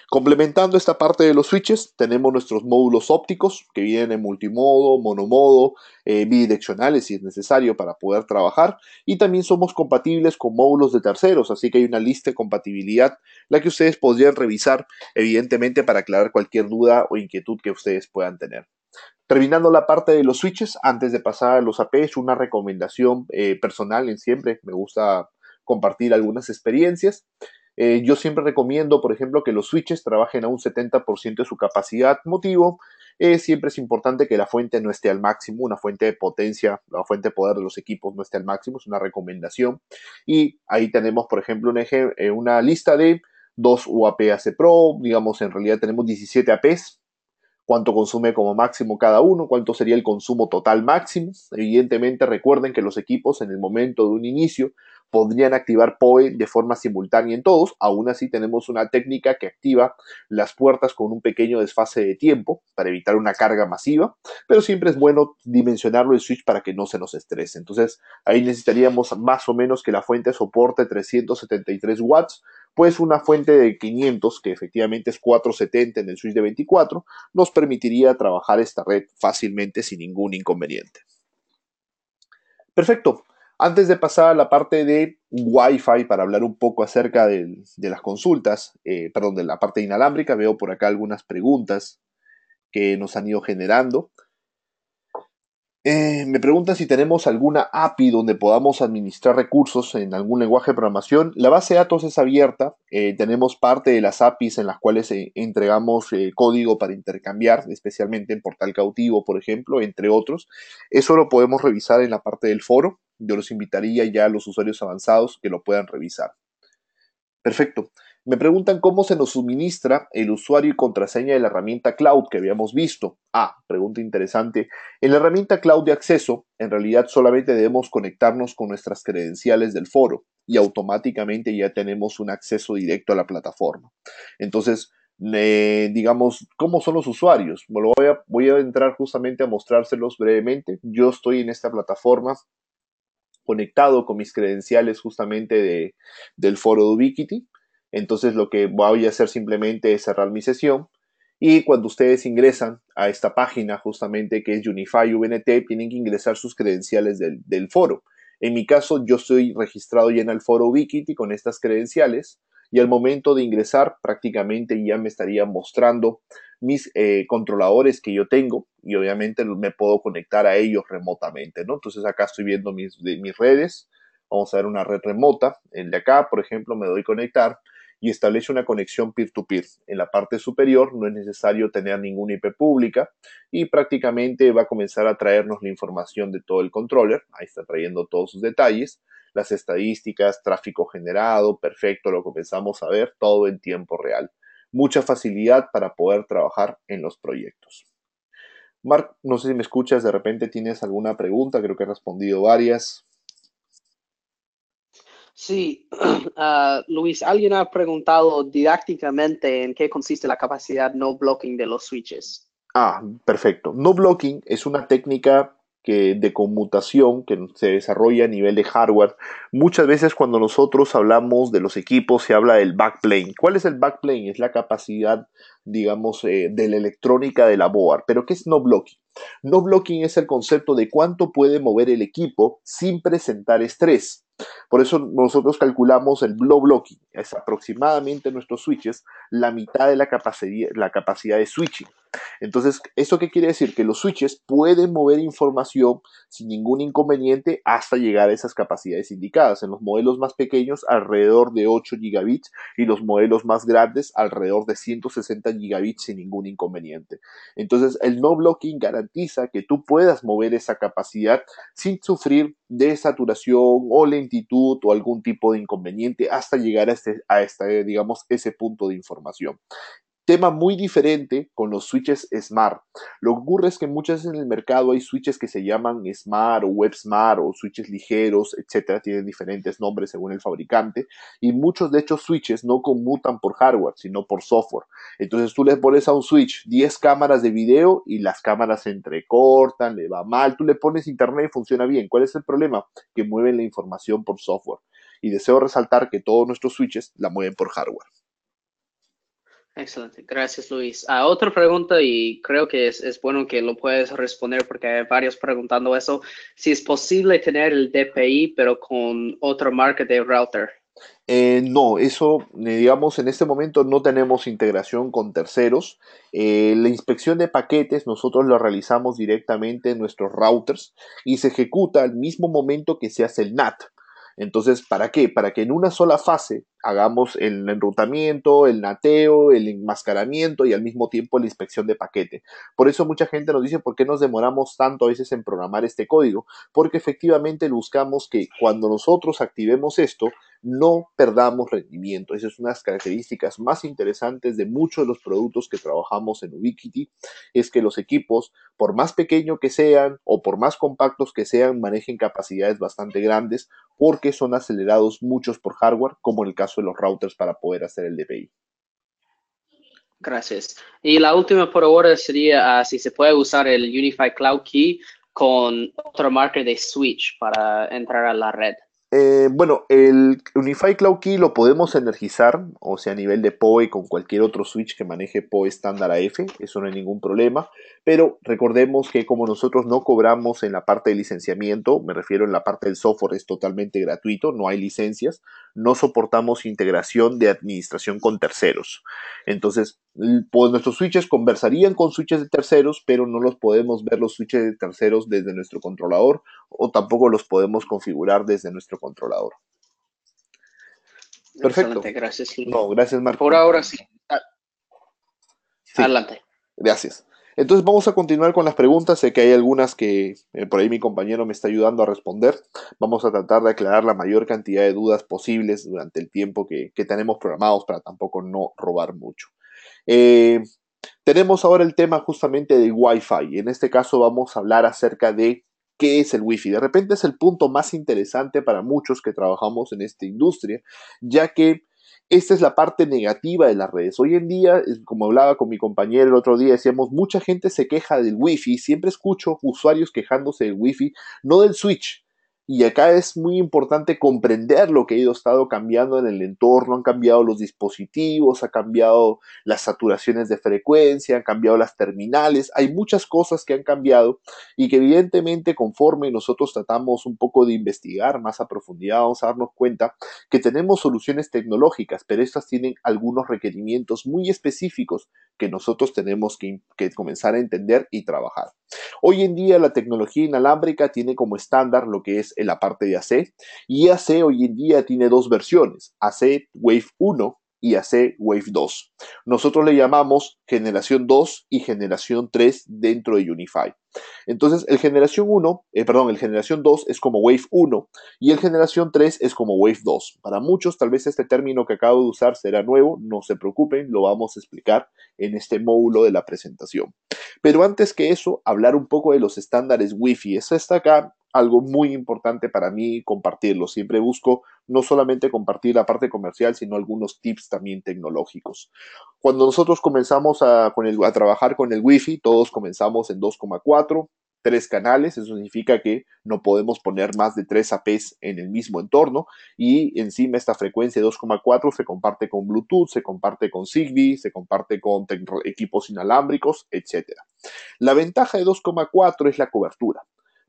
Complementando esta parte de los switches, tenemos nuestros módulos ópticos que vienen en multimodo, monomodo, bidireccionales si es necesario para poder trabajar, y también somos compatibles con módulos de terceros, así que hay una lista de compatibilidad la que ustedes podrían revisar evidentemente para aclarar cualquier duda o inquietud que ustedes puedan tener. Terminando la parte de los switches, antes de pasar a los APs, una recomendación personal en siempre, me gusta compartir algunas experiencias. Yo siempre recomiendo, por ejemplo, que los switches trabajen a un 70% de su capacidad. Motivo, siempre es importante que la fuente no esté al máximo, una fuente de potencia, la fuente de poder de los equipos no esté al máximo, es una recomendación. Y ahí tenemos, por ejemplo, una lista de 2 UAP AC Pro, digamos, en realidad tenemos 17 APs, cuánto consume como máximo cada uno, cuánto sería el consumo total máximo. Evidentemente recuerden que los equipos en el momento de un inicio podrían activar PoE de forma simultánea en todos, aún así tenemos una técnica que activa las puertas con un pequeño desfase de tiempo para evitar una carga masiva, pero siempre es bueno dimensionarlo el switch para que no se nos estrese. Entonces ahí necesitaríamos más o menos que la fuente soporte 373 watts, pues una fuente de 500, que efectivamente es 470 en el switch de 24, nos permitiría trabajar esta red fácilmente sin ningún inconveniente. Perfecto. Antes de pasar a la parte de Wi-Fi para hablar un poco acerca de las consultas, perdón, de la parte inalámbrica, veo por acá algunas preguntas que nos han ido generando. Me preguntan si tenemos alguna API donde podamos administrar recursos en algún lenguaje de programación. La base de datos es abierta. Tenemos parte de las APIs en las cuales entregamos código para intercambiar, especialmente en Portal Cautivo, por ejemplo, entre otros. Eso lo podemos revisar en la parte del foro. Yo los invitaría ya a los usuarios avanzados que lo puedan revisar. Perfecto. Me preguntan cómo se nos suministra el usuario y contraseña de la herramienta cloud que habíamos visto. Pregunta interesante. En la herramienta cloud de acceso, en realidad solamente debemos conectarnos con nuestras credenciales del foro y automáticamente ya tenemos un acceso directo a la plataforma. Entonces, digamos, ¿cómo son los usuarios? Bueno, voy a entrar justamente a mostrárselos brevemente. Yo estoy en esta plataforma conectado con mis credenciales justamente del foro de Ubiquiti. Entonces lo que voy a hacer simplemente es cerrar mi sesión y cuando ustedes ingresan a esta página justamente que es Unify VNT, tienen que ingresar sus credenciales del foro. En mi caso, yo estoy registrado ya en el foro Ubiquiti con estas credenciales y al momento de ingresar prácticamente ya me estaría mostrando mis controladores que yo tengo y obviamente me puedo conectar a ellos remotamente, ¿no? Entonces acá estoy viendo mis redes, vamos a ver una red remota, el de acá, por ejemplo, me doy conectar y establece una conexión peer-to-peer. En la parte superior no es necesario tener ninguna IP pública y prácticamente va a comenzar a traernos la información de todo el controller, ahí está trayendo todos sus detalles, las estadísticas, tráfico generado, perfecto, lo comenzamos a ver todo en tiempo real. Mucha facilidad para poder trabajar en los proyectos. Marc, no sé si me escuchas, de repente tienes alguna pregunta, creo que he respondido varias. Sí, Luis, alguien ha preguntado didácticamente en qué consiste la capacidad no blocking de los switches. Perfecto. No blocking es una técnica de conmutación que se desarrolla a nivel de hardware. Muchas veces cuando nosotros hablamos de los equipos se habla del backplane. ¿Cuál es el backplane? Es la capacidad, digamos, de la electrónica de la board. ¿Pero qué es no blocking? No blocking es el concepto de cuánto puede mover el equipo sin presentar estrés. Por eso nosotros calculamos el low blocking. Es aproximadamente nuestros switches la mitad de la capacidad de switching. Entonces, ¿esto qué quiere decir? Que los switches pueden mover información sin ningún inconveniente hasta llegar a esas capacidades indicadas. En los modelos más pequeños, alrededor de 8 gigabits y los modelos más grandes, alrededor de 160 gigabits sin ningún inconveniente. Entonces, el no blocking garantiza que tú puedas mover esa capacidad sin sufrir de saturación o lentitud o algún tipo de inconveniente hasta llegar digamos, ese punto de información. Tema muy diferente con los switches Smart. Lo que ocurre es que muchas veces en el mercado hay switches que se llaman Smart o Web Smart o switches ligeros, etcétera, tienen diferentes nombres según el fabricante, y muchos de estos switches no conmutan por hardware, sino por software. Entonces tú le pones a un switch 10 cámaras de video y las cámaras se entrecortan, le va mal, tú le pones internet y funciona bien. ¿Cuál es el problema? Que mueven la información por software. Y deseo resaltar que todos nuestros switches la mueven por hardware. Excelente, gracias Luis. Otra pregunta y creo que es bueno que lo puedes responder porque hay varios preguntando eso. Si es posible tener el DPI pero con otra marca de router. No, eso, digamos, en este momento no tenemos integración con terceros. La inspección de paquetes nosotros lo realizamos directamente en nuestros routers y se ejecuta al mismo momento que se hace el NAT. Entonces, ¿para qué? Para que en una sola fase hagamos el enrutamiento, el nateo, el enmascaramiento y al mismo tiempo la inspección de paquete. Por eso mucha gente nos dice por qué nos demoramos tanto a veces en programar este código, porque efectivamente buscamos que cuando nosotros activemos esto, no perdamos rendimiento. Esa es una de las características más interesantes de muchos de los productos que trabajamos en Ubiquiti, es que los equipos, por más pequeños que sean o por más compactos que sean, manejen capacidades bastante grandes porque son acelerados muchos por hardware, como en el caso de los routers para poder hacer el DPI. Gracias. Y la última por ahora sería si se puede usar el Unified Cloud Key con otra marca de switch para entrar a la red. Bueno, el Unified Cloud Key lo podemos energizar, o sea, a nivel de PoE con cualquier otro switch que maneje PoE estándar AF, eso no hay ningún problema, pero recordemos que como nosotros no cobramos en la parte de licenciamiento, me refiero en la parte del software, es totalmente gratuito, no hay licencias, no soportamos integración de administración con terceros. Entonces, pues nuestros switches conversarían con switches de terceros, pero no los podemos ver los switches de terceros desde nuestro controlador o tampoco los podemos configurar desde nuestro controlador. Perfecto. Excelente, gracias. No, gracias, Por Marco. ahora sí. Sí, Adelante. gracias. Entonces vamos a continuar con las preguntas. Sé que hay algunas que por ahí mi compañero me está ayudando a responder. Vamos a tratar de aclarar la mayor cantidad de dudas posibles durante el tiempo que tenemos programados para tampoco no robar mucho. Tenemos ahora el tema justamente del Wi-Fi. En este caso vamos a hablar acerca de qué es el Wi-Fi. De repente es el punto más interesante para muchos que trabajamos en esta industria, ya que esta es la parte negativa de las redes. Hoy en día, como hablaba con mi compañero el otro día, decíamos, mucha gente se queja del Wi-Fi. Siempre escucho usuarios quejándose del Wi-Fi, no del switch. Y acá es muy importante comprender lo que ha estado cambiando en el entorno. Han cambiado los dispositivos, ha cambiado las saturaciones de frecuencia, han cambiado las terminales. Hay muchas cosas que han cambiado y que evidentemente conforme nosotros tratamos un poco de investigar más a profundidad, vamos a darnos cuenta que tenemos soluciones tecnológicas, pero estas tienen algunos requerimientos muy específicos que nosotros tenemos que comenzar a entender y trabajar. Hoy en día la tecnología inalámbrica tiene como estándar lo que es la parte de AC y AC hoy en día tiene dos versiones, AC Wave 1 y AC Wave 2. Nosotros le llamamos generación 2 y generación 3 dentro de Unify. Entonces, el generación 2 es como Wave 1 y el generación 3 es como Wave 2. Para muchos, tal vez este término que acabo de usar será nuevo, no se preocupen, lo vamos a explicar en este módulo de la presentación. Pero antes que eso, hablar un poco de los estándares Wi-Fi. Eso está acá algo muy importante para mí compartirlo. Siempre busco no solamente compartir la parte comercial, sino algunos tips también tecnológicos. Cuando nosotros comenzamos a trabajar con el Wi-Fi, todos comenzamos en 2,4, 3 canales, eso significa que no podemos poner más de 3 APs en el mismo entorno y encima esta frecuencia de 2,4 se comparte con Bluetooth, se comparte con Zigbee, se comparte con equipos inalámbricos, etc. La ventaja de 2,4 es la cobertura,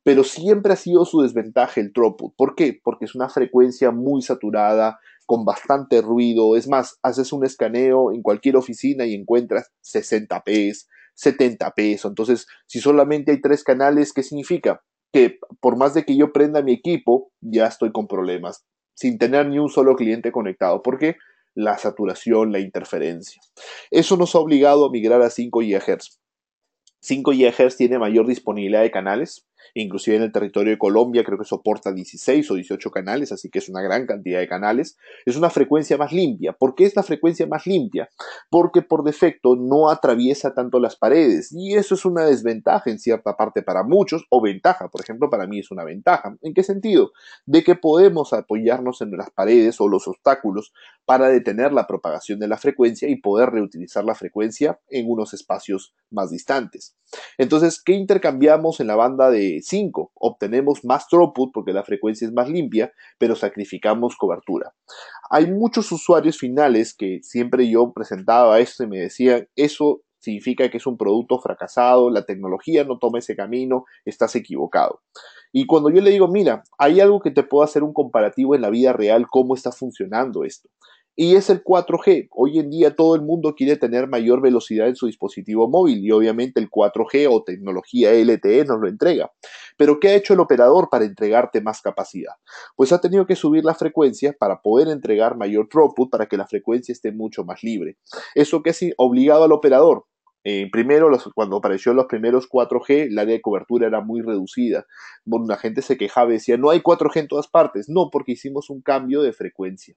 pero siempre ha sido su desventaja el throughput. ¿Por qué? Porque es una frecuencia muy saturada, con bastante ruido. Es más, haces un escaneo en cualquier oficina y encuentras 60 Ps, 70 pesos. Entonces, si solamente hay 3 canales, ¿qué significa? Que por más de que yo prenda mi equipo, ya estoy con problemas, sin tener ni un solo cliente conectado. ¿Por qué? La saturación, la interferencia. Eso nos ha obligado a migrar a 5 GHz. 5 GHz tiene mayor disponibilidad de canales, inclusive en el territorio de Colombia creo que soporta 16 o 18 canales, así que es una gran cantidad de canales. Es una frecuencia más limpia. ¿Por qué es la frecuencia más limpia? Porque por defecto no atraviesa tanto las paredes y eso es una desventaja en cierta parte para muchos, o ventaja, por ejemplo, para mí es una ventaja. ¿En qué sentido? De que podemos apoyarnos en las paredes o los obstáculos para detener la propagación de la frecuencia y poder reutilizar la frecuencia en unos espacios más distantes. Entonces, ¿qué intercambiamos en la banda de 5? Obtenemos más throughput porque la frecuencia es más limpia, pero sacrificamos cobertura. Hay muchos usuarios finales que siempre yo presentaba esto y me decían, eso significa que es un producto fracasado, la tecnología no toma ese camino, estás equivocado. Y cuando yo le digo, mira, hay algo que te puedo hacer un comparativo en la vida real, cómo está funcionando esto. Y es el 4G. Hoy en día todo el mundo quiere tener mayor velocidad en su dispositivo móvil y obviamente el 4G o tecnología LTE nos lo entrega. Pero ¿qué ha hecho el operador para entregarte más capacidad? Pues ha tenido que subir la frecuencia para poder entregar mayor throughput para que la frecuencia esté mucho más libre. ¿Eso qué es obligado al operador? Primero, cuando apareció los primeros 4G, el área de cobertura era muy reducida. Bueno, la gente se quejaba y decía, no hay 4G en todas partes. No, porque hicimos un cambio de frecuencia.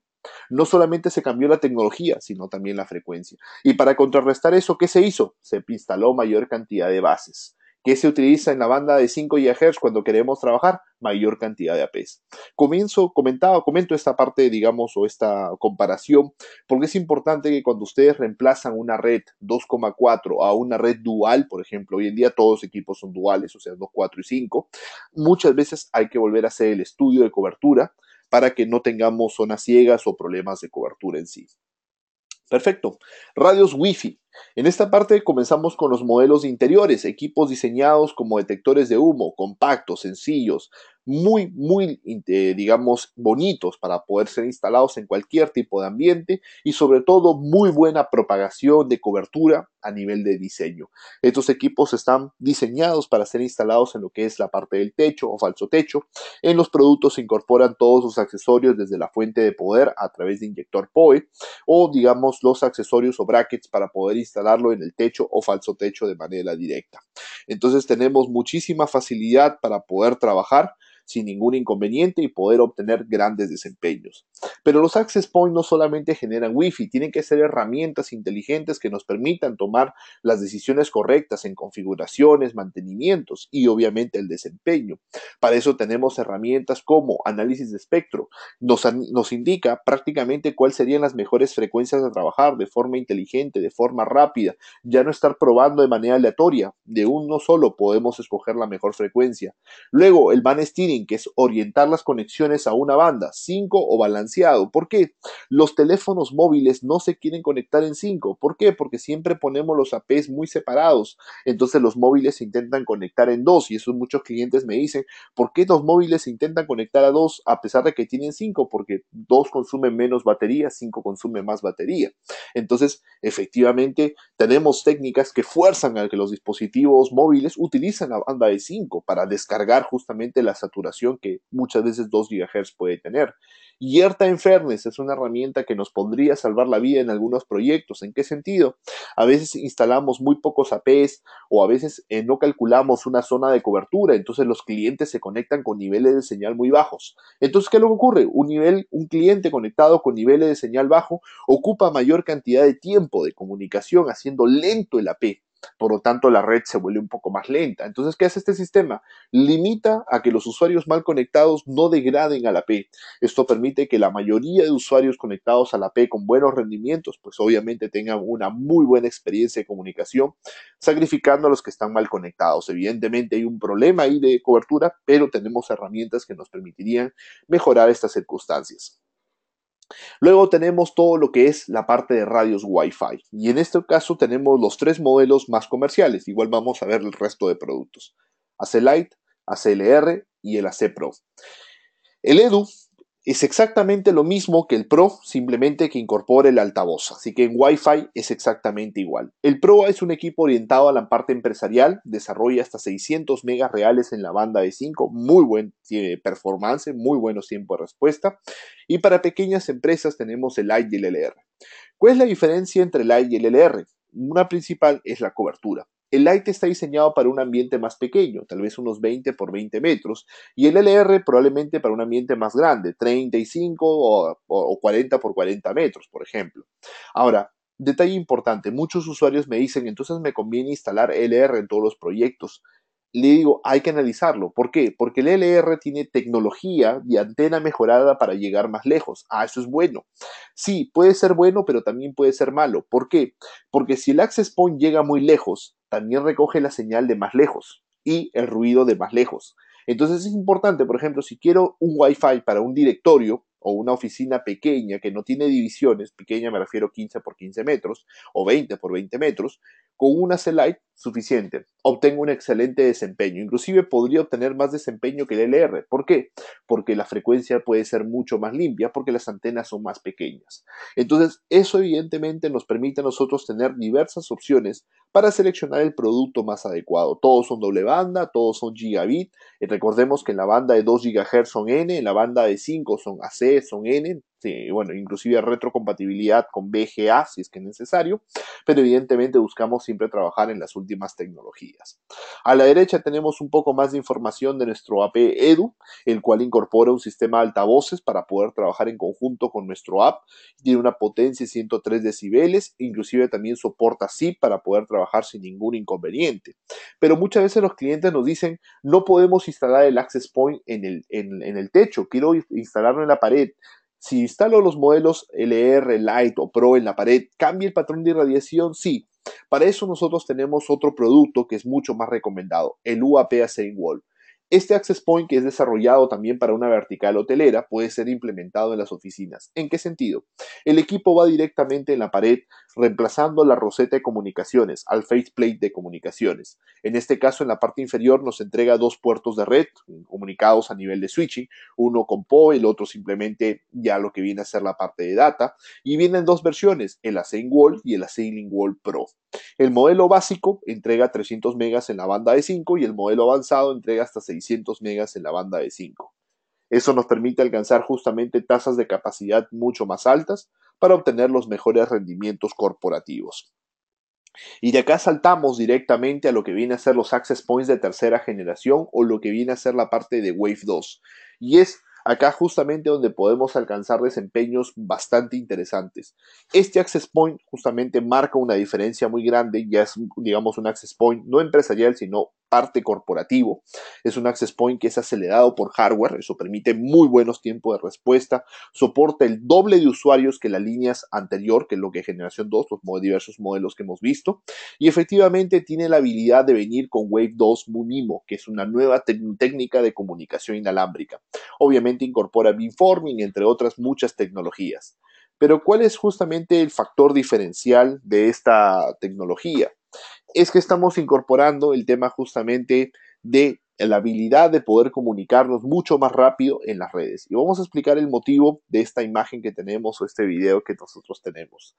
No solamente se cambió la tecnología, sino también la frecuencia. Y para contrarrestar eso, ¿qué se hizo? Se instaló mayor cantidad de bases. ¿Qué se utiliza en la banda de 5 GHz cuando queremos trabajar? Mayor cantidad de APs. Comento esta parte, digamos, o esta comparación, porque es importante que cuando ustedes reemplazan una red 2,4 a una red dual, por ejemplo, hoy en día todos los equipos son duales, o sea, 2, 4 y 5, muchas veces hay que volver a hacer el estudio de cobertura para que no tengamos zonas ciegas o problemas de cobertura en sí. Perfecto. Radios Wi-Fi. En esta parte comenzamos con los modelos de interiores, equipos diseñados como detectores de humo, compactos, sencillos, muy, digamos, bonitos para poder ser instalados en cualquier tipo de ambiente y sobre todo muy buena propagación de cobertura a nivel de diseño. Estos equipos están diseñados para ser instalados en lo que es la parte del techo o falso techo. En los productos se incorporan todos sus accesorios desde la fuente de poder a través de inyector PoE o digamos los accesorios o brackets para poder instalarlo en el techo o falso techo de manera directa. Entonces tenemos muchísima facilidad para poder trabajar sin ningún inconveniente y poder obtener grandes desempeños. Pero los access points no solamente generan Wi-Fi, tienen que ser herramientas inteligentes que nos permitan tomar las decisiones correctas en configuraciones, mantenimientos y obviamente el desempeño. Para eso tenemos herramientas como análisis de espectro, nos indica prácticamente cuáles serían las mejores frecuencias a trabajar de forma inteligente, de forma rápida, ya no estar probando de manera aleatoria, de uno solo podemos escoger la mejor frecuencia. Luego, el band steering, que es orientar las conexiones a una banda, 5 o balanceado. ¿Por qué? Los teléfonos móviles no se quieren conectar en 5. ¿Por qué? Porque siempre ponemos los APs muy separados. Entonces los móviles se intentan conectar en 2 y eso muchos clientes me dicen, ¿por qué los móviles se intentan conectar a 2 a pesar de que tienen 5? Porque 2 consumen menos batería, 5 consume más batería. Entonces, efectivamente, tenemos técnicas que fuerzan a que los dispositivos móviles utilicen la banda de 5 para descargar justamente la saturación que muchas veces 2 GHz puede tener. Y Yerta en Fairness es una herramienta que nos podría salvar la vida en algunos proyectos. ¿En qué sentido? A veces instalamos muy pocos APs o a veces no calculamos una zona de cobertura, entonces los clientes se conectan con niveles de señal muy bajos. Entonces, ¿qué es lo que ocurre? Un cliente conectado con niveles de señal bajo ocupa mayor cantidad de tiempo de comunicación, haciendo lento el AP. Por lo tanto, la red se vuelve un poco más lenta. Entonces, ¿qué hace este sistema? Limita a que los usuarios mal conectados no degraden a la AP. Esto permite que la mayoría de usuarios conectados a la AP con buenos rendimientos, pues obviamente tengan una muy buena experiencia de comunicación, sacrificando a los que están mal conectados. Evidentemente hay un problema ahí de cobertura, pero tenemos herramientas que nos permitirían mejorar estas circunstancias. Luego tenemos todo lo que es la parte de radios Wi-Fi. Y en este caso tenemos los 3 modelos más comerciales. Igual vamos a ver el resto de productos. AC Lite, ACLR y el AC Pro. El Edu Es exactamente lo mismo que el Pro, simplemente que incorpora el altavoz, así que en Wi-Fi es exactamente igual. El Pro es un equipo orientado a la parte empresarial, desarrolla hasta 600 megas reales en la banda de 5, muy buen performance, muy buenos tiempos de respuesta. Y para pequeñas empresas tenemos el Lite y el LR. ¿Cuál es la diferencia entre el Lite y el LR? Una principal es la cobertura. El Lite está diseñado para un ambiente más pequeño, tal vez unos 20 por 20 metros, y el LR probablemente para un ambiente más grande, 35 o 40 por 40 metros, por ejemplo. Ahora, detalle importante, muchos usuarios me dicen, entonces me conviene instalar LR en todos los proyectos. Le digo, hay que analizarlo. ¿Por qué? Porque el LR tiene tecnología y antena mejorada para llegar más lejos. Ah, eso es bueno. Sí, puede ser bueno, pero también puede ser malo. ¿Por qué? Porque si el access point llega muy lejos, también recoge la señal de más lejos y el ruido de más lejos. Entonces es importante, por ejemplo, si quiero un Wi-Fi para un directorio o una oficina pequeña que no tiene divisiones, pequeña me refiero 15 por 15 metros o 20 por 20 metros, con una C-Lite suficiente. Obtengo un excelente desempeño. Inclusive podría obtener más desempeño que el LR. ¿Por qué? Porque la frecuencia puede ser mucho más limpia, porque las antenas son más pequeñas. Entonces, eso evidentemente nos permite a nosotros tener diversas opciones para seleccionar el producto más adecuado. Todos son doble banda, todos son gigabit. Recordemos que en la banda de 2 GHz son N, en la banda de 5 son AC, son N. Sí, bueno, inclusive retrocompatibilidad con VGA si es que es necesario, pero evidentemente buscamos siempre trabajar en las últimas tecnologías. A la derecha tenemos un poco más de información de nuestro AP Edu, el cual incorpora un sistema de altavoces para poder trabajar en conjunto con nuestro app. Tiene una potencia de 103 decibeles, inclusive también soporta SIP para poder trabajar sin ningún inconveniente. Pero muchas veces los clientes nos dicen, no podemos instalar el access point en el techo, quiero instalarlo en la pared. Si instalo los modelos LR, Lite o Pro en la pared, ¿cambia el patrón de irradiación? Sí. Para eso nosotros tenemos otro producto que es mucho más recomendado, el UAP Ascend Wall. Este access point, que es desarrollado también para una vertical hotelera, puede ser implementado en las oficinas. ¿En qué sentido? El equipo va directamente en la pared, reemplazando la roseta de comunicaciones al faceplate de comunicaciones. En este caso, en la parte inferior nos entrega dos puertos de red comunicados a nivel de switching, uno con PoE, el otro simplemente ya lo que viene a ser la parte de data, y vienen dos versiones, el Ascend Wall y el Ascend Wall Pro. El modelo básico entrega 300 megas en la banda de 5 y el modelo avanzado entrega hasta 600 megas en la banda de 5. Eso nos permite alcanzar justamente tasas de capacidad mucho más altas para obtener los mejores rendimientos corporativos. Y de acá saltamos directamente a lo que viene a ser los access points de tercera generación o lo que viene a ser la parte de Wave 2. Y es acá justamente donde podemos alcanzar desempeños bastante interesantes. Este access point justamente marca una diferencia muy grande, ya es digamos un access point no empresarial sino parte corporativo. Es un access point que es acelerado por hardware, eso permite muy buenos tiempos de respuesta, soporta el doble de usuarios que la línea anterior, que es lo que es generación 2, los diversos modelos que hemos visto, y efectivamente tiene la habilidad de venir con Wave 2 MUMIMO, que es una nueva técnica de comunicación inalámbrica. Obviamente incorpora beamforming, entre otras muchas tecnologías. Pero ¿cuál es justamente el factor diferencial de esta tecnología? Es que estamos incorporando el tema justamente de la habilidad de poder comunicarnos mucho más rápido en las redes. Y vamos a explicar el motivo de esta imagen que tenemos o este video que nosotros tenemos.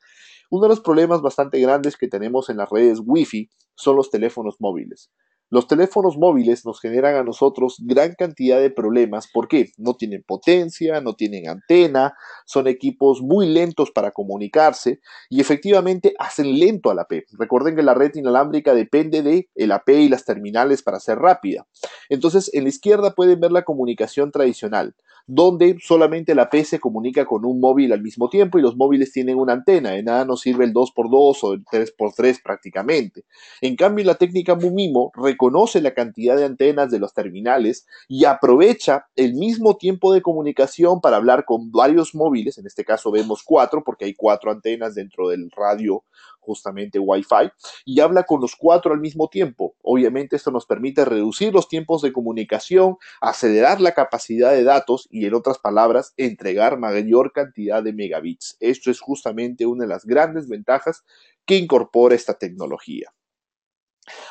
Uno de los problemas bastante grandes que tenemos en las redes Wi-Fi son los teléfonos móviles. Los teléfonos móviles nos generan a nosotros gran cantidad de problemas. ¿Por qué? No tienen potencia, no tienen antena, son equipos muy lentos para comunicarse y efectivamente hacen lento a la AP. Recuerden que la red inalámbrica depende de el AP y las terminales para ser rápida. Entonces, en la izquierda pueden ver la comunicación tradicional, donde solamente la AP se comunica con un móvil al mismo tiempo y los móviles tienen una antena. De nada nos sirve el 2x2 o el 3x3 prácticamente. En cambio, la técnica MUMIMO reconoce la cantidad de antenas de los terminales y aprovecha el mismo tiempo de comunicación para hablar con varios móviles. En este caso vemos 4 porque hay 4 antenas dentro del radio justamente Wi-Fi y habla con los 4 al mismo tiempo. Obviamente esto nos permite reducir los tiempos de comunicación, acelerar la capacidad de datos y en otras palabras entregar mayor cantidad de megabits. Esto es justamente una de las grandes ventajas que incorpora esta tecnología.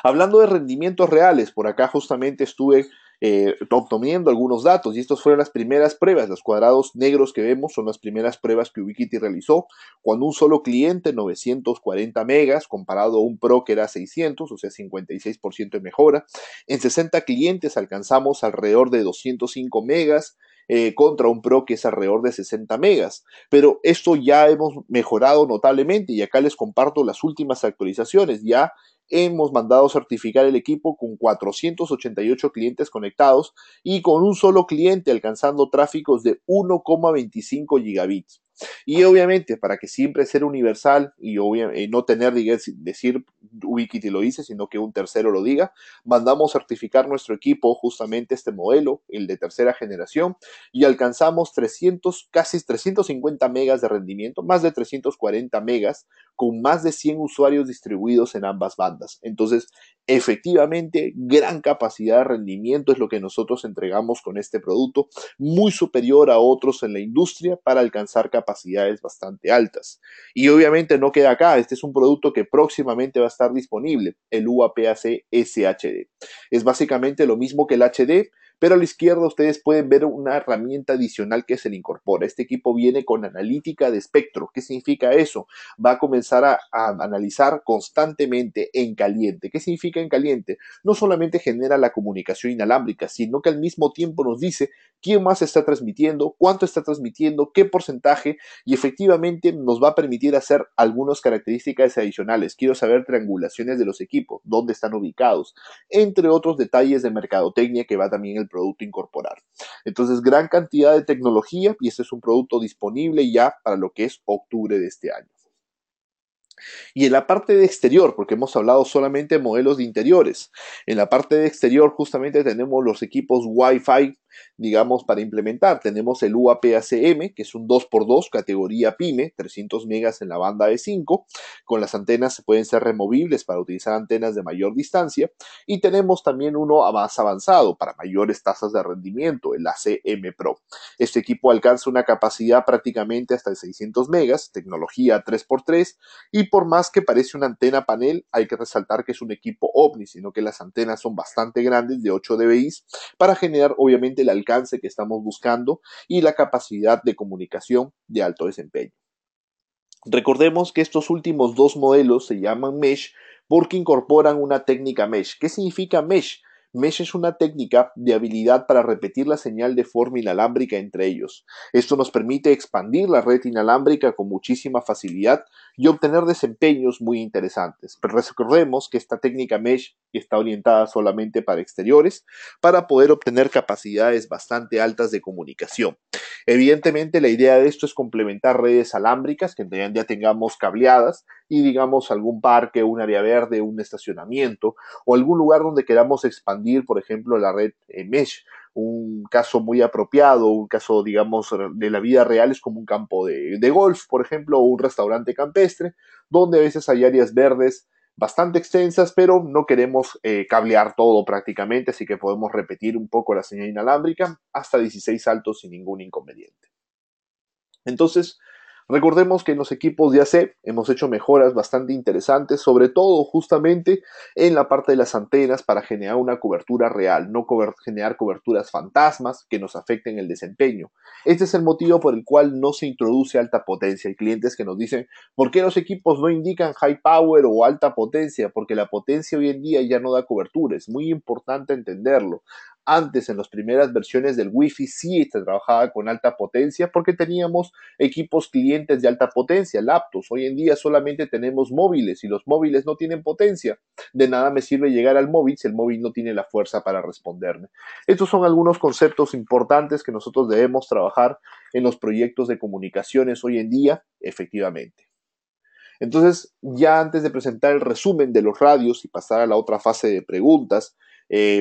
Hablando de rendimientos reales, por acá justamente estuve obteniendo algunos datos, y estos fueron las primeras pruebas. Los cuadrados negros que vemos son las primeras pruebas que Ubiquiti realizó cuando un solo cliente, 940 megas, comparado a un Pro que era 600, o sea, 56% de mejora. En 60 clientes alcanzamos alrededor de 205 megas, contra un Pro que es alrededor de 60 megas. Pero esto ya hemos mejorado notablemente, y acá les comparto las últimas actualizaciones. Ya hemos mandado certificar el equipo con 488 clientes conectados y con un solo cliente alcanzando tráficos de 1,25 gigabits. Y obviamente, para que siempre sea universal y no tener decir Ubiquiti lo dice, sino que un tercero lo diga, mandamos certificar nuestro equipo justamente este modelo, el de tercera generación, y alcanzamos 300, casi 350 megas de rendimiento, más de 340 megas, con más de 100 usuarios distribuidos en ambas bandas. Entonces, efectivamente, gran capacidad de rendimiento es lo que nosotros entregamos con este producto, muy superior a otros en la industria para alcanzar capacidades bastante altas. Y obviamente no queda acá, este es un producto que próximamente va a estar disponible, el UAPAC SHD. Es básicamente lo mismo que el HD, pero a la izquierda ustedes pueden ver una herramienta adicional que se le incorpora. Este equipo viene con analítica de espectro. ¿Qué significa eso? Va a comenzar a analizar constantemente en caliente. ¿Qué significa en caliente? No solamente genera la comunicación inalámbrica, sino que al mismo tiempo nos dice quién más está transmitiendo, cuánto está transmitiendo, qué porcentaje, y efectivamente nos va a permitir hacer algunas características adicionales. Quiero saber triangulaciones de los equipos, dónde están ubicados, entre otros detalles de mercadotecnia que va también el producto a incorporar. Entonces, gran cantidad de tecnología, y este es un producto disponible ya para lo que es octubre de este año. Y en la parte de exterior, porque hemos hablado solamente de modelos de interiores, en la parte de exterior justamente tenemos los equipos Wi-Fi, digamos, para implementar. Tenemos el UAP-ACM, que es un 2x2, categoría PYME, 300 megas en la banda de 5, con las antenas pueden ser removibles para utilizar antenas de mayor distancia, y tenemos también uno más avanzado para mayores tasas de rendimiento, el ACM Pro. Este equipo alcanza una capacidad prácticamente hasta de 600 megas, tecnología 3x3, y por más que parece una antena panel, hay que resaltar que es un equipo OVNI, sino que las antenas son bastante grandes, de 8 dBi, para generar obviamente el alcance que estamos buscando y la capacidad de comunicación de alto desempeño. Recordemos que estos últimos dos modelos se llaman Mesh porque incorporan una técnica Mesh. ¿Qué significa Mesh? Mesh es una técnica de habilidad para repetir la señal de forma inalámbrica entre ellos. Esto nos permite expandir la red inalámbrica con muchísima facilidad y obtener desempeños muy interesantes. Pero recordemos que esta técnica Mesh está orientada solamente para exteriores, para poder obtener capacidades bastante altas de comunicación. Evidentemente, la idea de esto es complementar redes alámbricas que ya tengamos cableadas y, digamos, algún parque, un área verde, un estacionamiento o algún lugar donde queramos expandir, por ejemplo, la red Mesh. Un caso muy apropiado, un caso, digamos, de la vida real es como un campo de golf, por ejemplo, o un restaurante campestre, donde a veces hay áreas verdes bastante extensas, pero no queremos cablear todo prácticamente, así que podemos repetir un poco la señal inalámbrica hasta 16 saltos sin ningún inconveniente. Entonces, recordemos que en los equipos de AC hemos hecho mejoras bastante interesantes, sobre todo justamente en la parte de las antenas para generar una cobertura real, no generar coberturas fantasmas que nos afecten el desempeño. Este es el motivo por el cual no se introduce alta potencia. Hay clientes que nos dicen, ¿por qué los equipos no indican high power o alta potencia? Porque la potencia hoy en día ya no da cobertura, es muy importante entenderlo. Antes, en las primeras versiones del Wi-Fi, sí se trabajaba con alta potencia porque teníamos equipos clientes de alta potencia, laptops. Hoy en día solamente tenemos móviles y los móviles no tienen potencia. De nada me sirve llegar al móvil si el móvil no tiene la fuerza para responderme. Estos son algunos conceptos importantes que nosotros debemos trabajar en los proyectos de comunicaciones hoy en día, efectivamente. Entonces, ya antes de presentar el resumen de los radios y pasar a la otra fase de preguntas,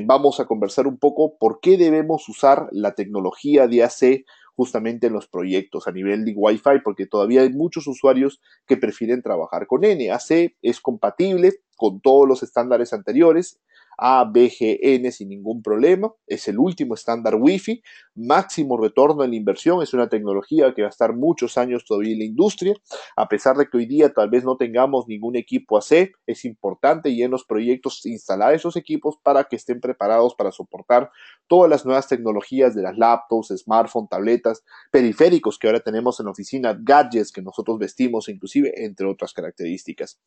vamos a conversar un poco por qué debemos usar la tecnología de AC justamente en los proyectos a nivel de Wi-Fi, porque todavía hay muchos usuarios que prefieren trabajar con N. AC es compatible con todos los estándares anteriores. ABGN sin ningún problema. Es el último estándar Wi-Fi, máximo retorno en la inversión. Es una tecnología que va a estar muchos años todavía en la industria. A pesar de que hoy día tal vez no tengamos ningún equipo AC, es importante y en los proyectos instalar esos equipos para que estén preparados para soportar todas las nuevas tecnologías de las laptops, smartphones, tabletas, periféricos que ahora tenemos en la oficina, gadgets que nosotros vestimos, inclusive, entre otras características.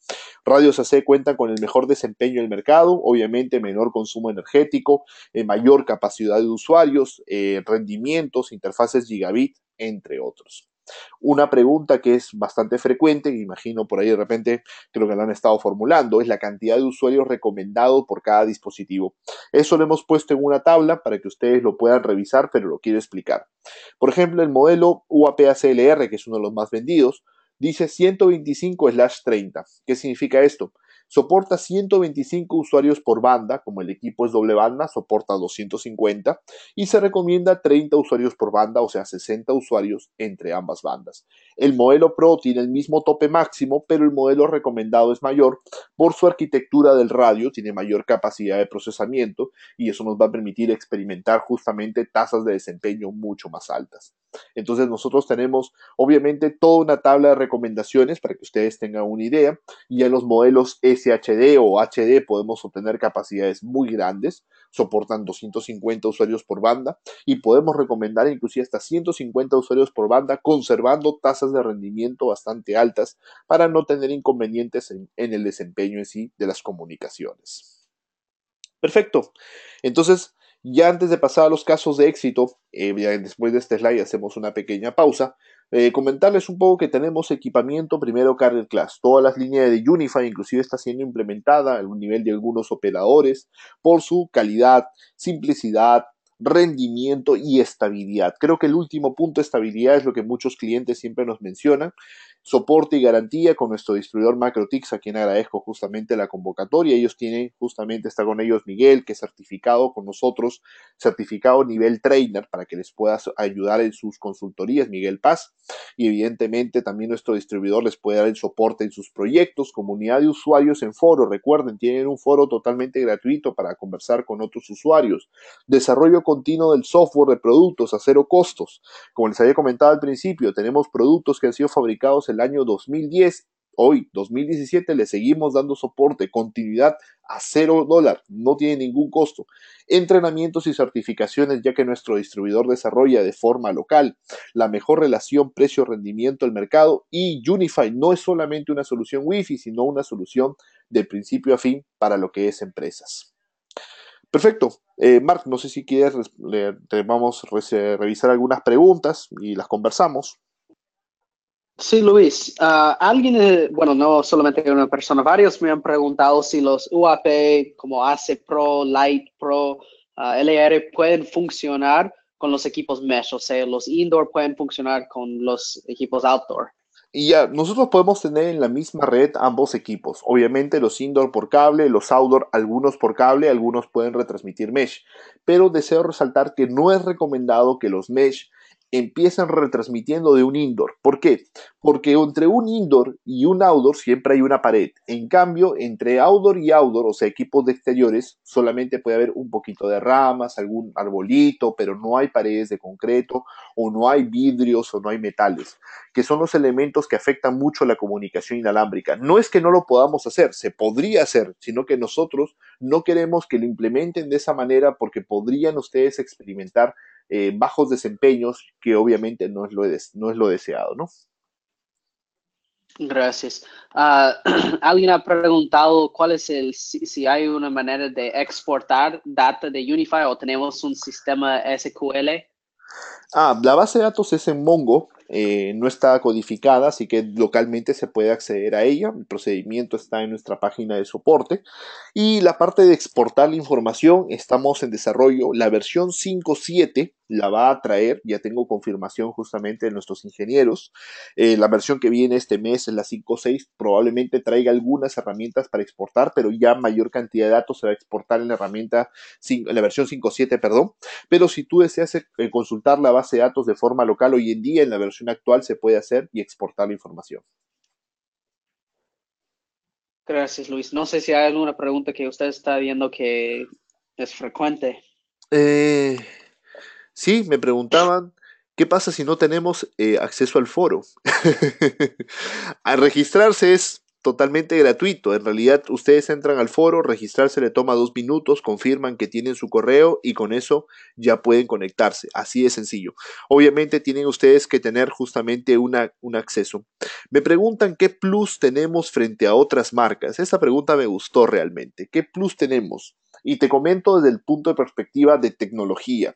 Radios AC cuentan con el mejor desempeño del mercado, obviamente menor consumo energético, mayor capacidad de usuarios, rendimientos, interfaces gigabit, entre otros. Una pregunta que es bastante frecuente, imagino por ahí de repente que lo que lo han estado formulando, es la cantidad de usuarios recomendados por cada dispositivo. Eso lo hemos puesto en una tabla para que ustedes lo puedan revisar, pero lo quiero explicar. Por ejemplo, el modelo UAP-ACLR, que es uno de los más vendidos, dice 125/30. ¿Qué significa esto? Soporta 125 usuarios por banda, como el equipo es doble banda, soporta 250, y se recomienda 30 usuarios por banda, o sea, 60 usuarios entre ambas bandas. El modelo Pro tiene el mismo tope máximo, pero el modelo recomendado es mayor por su arquitectura del radio, tiene mayor capacidad de procesamiento, y eso nos va a permitir experimentar justamente tasas de desempeño mucho más altas. Entonces nosotros tenemos obviamente toda una tabla de recomendaciones para que ustedes tengan una idea, y en los modelos SHD o HD podemos obtener capacidades muy grandes, soportan 250 usuarios por banda y podemos recomendar inclusive hasta 150 usuarios por banda, conservando tasas de rendimiento bastante altas para no tener inconvenientes en el desempeño en sí de las comunicaciones. Perfecto. Entonces, ya antes de pasar a los casos de éxito, después de este slide hacemos una pequeña pausa. Comentarles un poco que tenemos equipamiento primero Carrier Class. Todas las líneas de Unify inclusive está siendo implementada a un nivel de algunos operadores por su calidad, simplicidad, rendimiento y estabilidad. Creo que el último punto, estabilidad, es lo que muchos clientes siempre nos mencionan. Soporte y garantía con nuestro distribuidor Macrotix, a quien agradezco justamente la convocatoria. Ellos tienen, justamente está con ellos Miguel, que es certificado con nosotros, certificado nivel trainer, para que les pueda ayudar en sus consultorías, Miguel Paz. Y evidentemente también nuestro distribuidor les puede dar el soporte en sus proyectos, comunidad de usuarios en foro. Recuerden, tienen un foro totalmente gratuito para conversar con otros usuarios. Desarrollo continuo del software de productos a cero costos. Como les había comentado al principio, tenemos productos que han sido fabricados en el año 2010. Hoy, 2017, le seguimos dando soporte, continuidad a $0, no tiene ningún costo. Entrenamientos y certificaciones, ya que nuestro distribuidor desarrolla de forma local la mejor relación precio-rendimiento del mercado, y Unify no es solamente una solución Wi-Fi, sino una solución de principio a fin para lo que es empresas. Perfecto. Mark, no sé si quieres, vamos a revisar algunas preguntas y las conversamos. Sí, Luis. Alguien, bueno, no solamente una persona, varios me han preguntado si los UAP como AC Pro, Lite Pro, LR pueden funcionar con los equipos mesh, o sea, los indoor pueden funcionar con los equipos outdoor. Y ya, nosotros podemos tener en la misma red ambos equipos. Obviamente los indoor por cable, los outdoor algunos por cable, algunos pueden retransmitir mesh. Pero deseo resaltar que no es recomendado que los mesh empiecen retransmitiendo de un indoor. ¿Por qué? Porque entre un indoor y un outdoor siempre hay una pared. En cambio, entre outdoor y outdoor, o sea, equipos de exteriores, solamente puede haber un poquito de ramas, algún arbolito, pero no hay paredes de concreto, o no hay vidrios, o no hay metales, que son los elementos que afectan mucho la comunicación inalámbrica. No es que no lo podamos hacer, se podría hacer, sino que nosotros no queremos que lo implementen de esa manera, porque podrían ustedes experimentar bajos desempeños, que obviamente no es lo deseado, ¿no? Gracias. Alguien ha preguntado cuál es si hay una manera de exportar data de Unify o tenemos un sistema SQL. La base de datos es en Mongo, no está codificada, así que localmente se puede acceder a ella. El procedimiento está en nuestra página de soporte. Y la parte de exportar la información, estamos en desarrollo. La versión 5.7 la va a traer, ya tengo confirmación justamente de nuestros ingenieros. La versión que viene este mes es la 5.6, probablemente traiga algunas herramientas para exportar, pero ya mayor cantidad de datos se va a exportar en la herramienta, en la versión 5.7, perdón. Pero si tú deseas consultar la base de datos de forma local, hoy en día en la versión actual se puede hacer y exportar la información. Gracias, Luis. No sé si hay alguna pregunta que usted está viendo que es frecuente. Eh, sí, me preguntaban, ¿qué pasa si no tenemos acceso al foro? Al registrarse es totalmente gratuito. En realidad, ustedes entran al foro, registrarse le toma 2 minutos, confirman que tienen su correo y con eso ya pueden conectarse. Así de sencillo. Obviamente tienen ustedes que tener justamente un acceso. Me preguntan qué plus tenemos frente a otras marcas. Esta pregunta me gustó realmente. ¿Qué plus tenemos? Y te comento desde el punto de perspectiva de tecnología.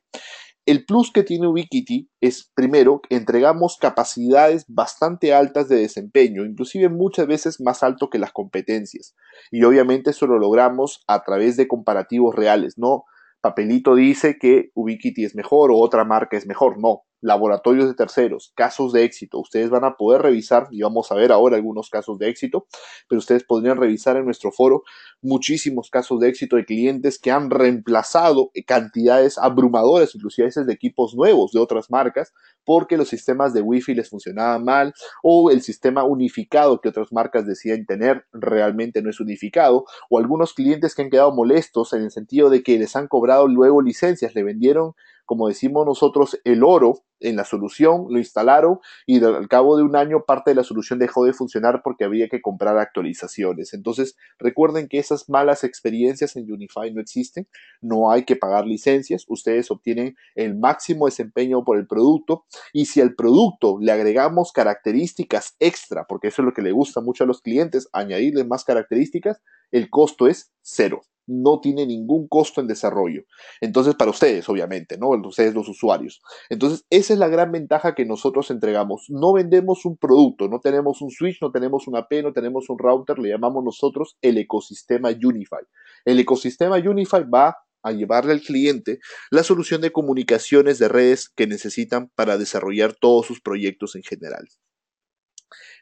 El plus que tiene Ubiquiti es, primero, entregamos capacidades bastante altas de desempeño, inclusive muchas veces más alto que las competencias. Y obviamente eso lo logramos a través de comparativos reales, no papelito dice que Ubiquiti es mejor o otra marca es mejor, no. Laboratorios de terceros, casos de éxito. Ustedes van a poder revisar, y vamos a ver ahora algunos casos de éxito, pero ustedes podrían revisar en nuestro foro muchísimos casos de éxito de clientes que han reemplazado cantidades abrumadoras, inclusive a veces de equipos nuevos de otras marcas, porque los sistemas de Wi-Fi les funcionaban mal o el sistema unificado que otras marcas decían tener realmente no es unificado, o algunos clientes que han quedado molestos en el sentido de que les han cobrado luego licencias, le vendieron, como decimos nosotros, el oro en la solución, lo instalaron y al cabo de un año parte de la solución dejó de funcionar porque había que comprar actualizaciones. Entonces, recuerden que esas malas experiencias en Unify no existen, no hay que pagar licencias, ustedes obtienen el máximo desempeño por el producto y si al producto le agregamos características extra, porque eso es lo que le gusta mucho a los clientes, añadirle más características, el costo es cero. No tiene ningún costo en desarrollo. Entonces, para ustedes, obviamente, ¿no? Ustedes los usuarios. Entonces, esa es la gran ventaja que nosotros entregamos. No vendemos un producto, no tenemos un switch, no tenemos una AP, no tenemos un router, le llamamos nosotros el ecosistema Unify. El ecosistema Unify va a llevarle al cliente la solución de comunicaciones de redes que necesitan para desarrollar todos sus proyectos en general.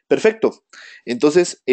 Perfecto. Entonces,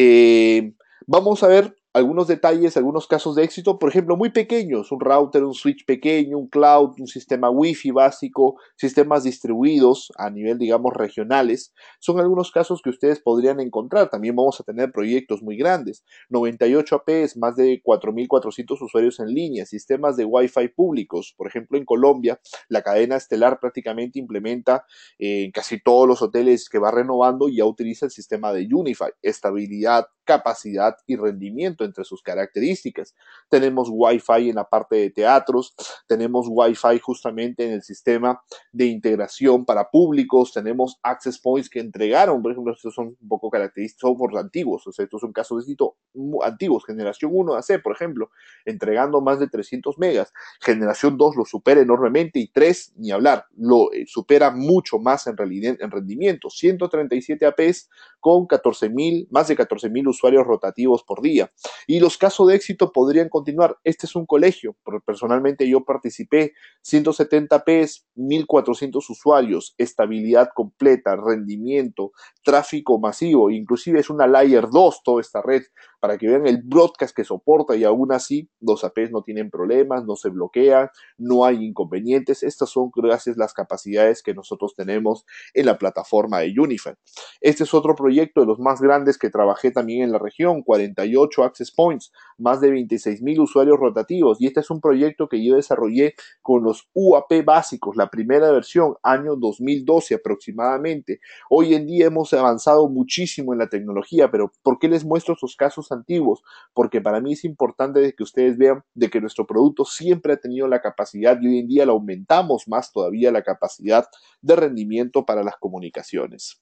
vamos a ver algunos detalles, algunos casos de éxito, por ejemplo, muy pequeños, un router, un switch pequeño, un cloud, un sistema Wi-Fi básico, sistemas distribuidos a nivel, digamos, regionales, son algunos casos que ustedes podrían encontrar. También vamos a tener proyectos muy grandes, 98 APs, más de 4.400 usuarios en línea, sistemas de Wi-Fi públicos, por ejemplo, en Colombia, la cadena estelar prácticamente implementa en casi todos los hoteles que va renovando ya utiliza el sistema de Unify, estabilidad, capacidad y rendimiento entre sus características. Tenemos Wi-Fi en la parte de teatros, tenemos Wi-Fi justamente en el sistema de integración para públicos, tenemos access points que entregaron, por ejemplo, estos son un poco característicos, son por antiguos, o sea, estos son casos de éxito antiguos, generación 1 AC, por ejemplo, entregando más de 300 megas, generación 2 lo supera enormemente y 3 ni hablar, lo supera mucho más en rendimiento, 137 APs con 14.000, más de 14.000 usuarios rotativos por día. Y los casos de éxito podrían continuar. Este es un colegio, personalmente yo participé, 170 Ps, 1.400 usuarios, estabilidad completa, rendimiento, tráfico masivo, inclusive es una Layer 2 toda esta red, para que vean el broadcast que soporta y aún así los APs no tienen problemas, no se bloquean, no hay inconvenientes. Estas son gracias a las capacidades que nosotros tenemos en la plataforma de Unify. Este es otro proyecto de los más grandes que trabajé también en la región, 48 access points, más de 26.000 usuarios rotativos. Y este es un proyecto que yo desarrollé con los UAP básicos, la primera versión, año 2012 aproximadamente. Hoy en día hemos avanzado muchísimo en la tecnología, pero ¿por qué les muestro estos casos antiguos? Porque para mí es importante que ustedes vean de que nuestro producto siempre ha tenido la capacidad y hoy en día la aumentamos más todavía la capacidad de rendimiento para las comunicaciones.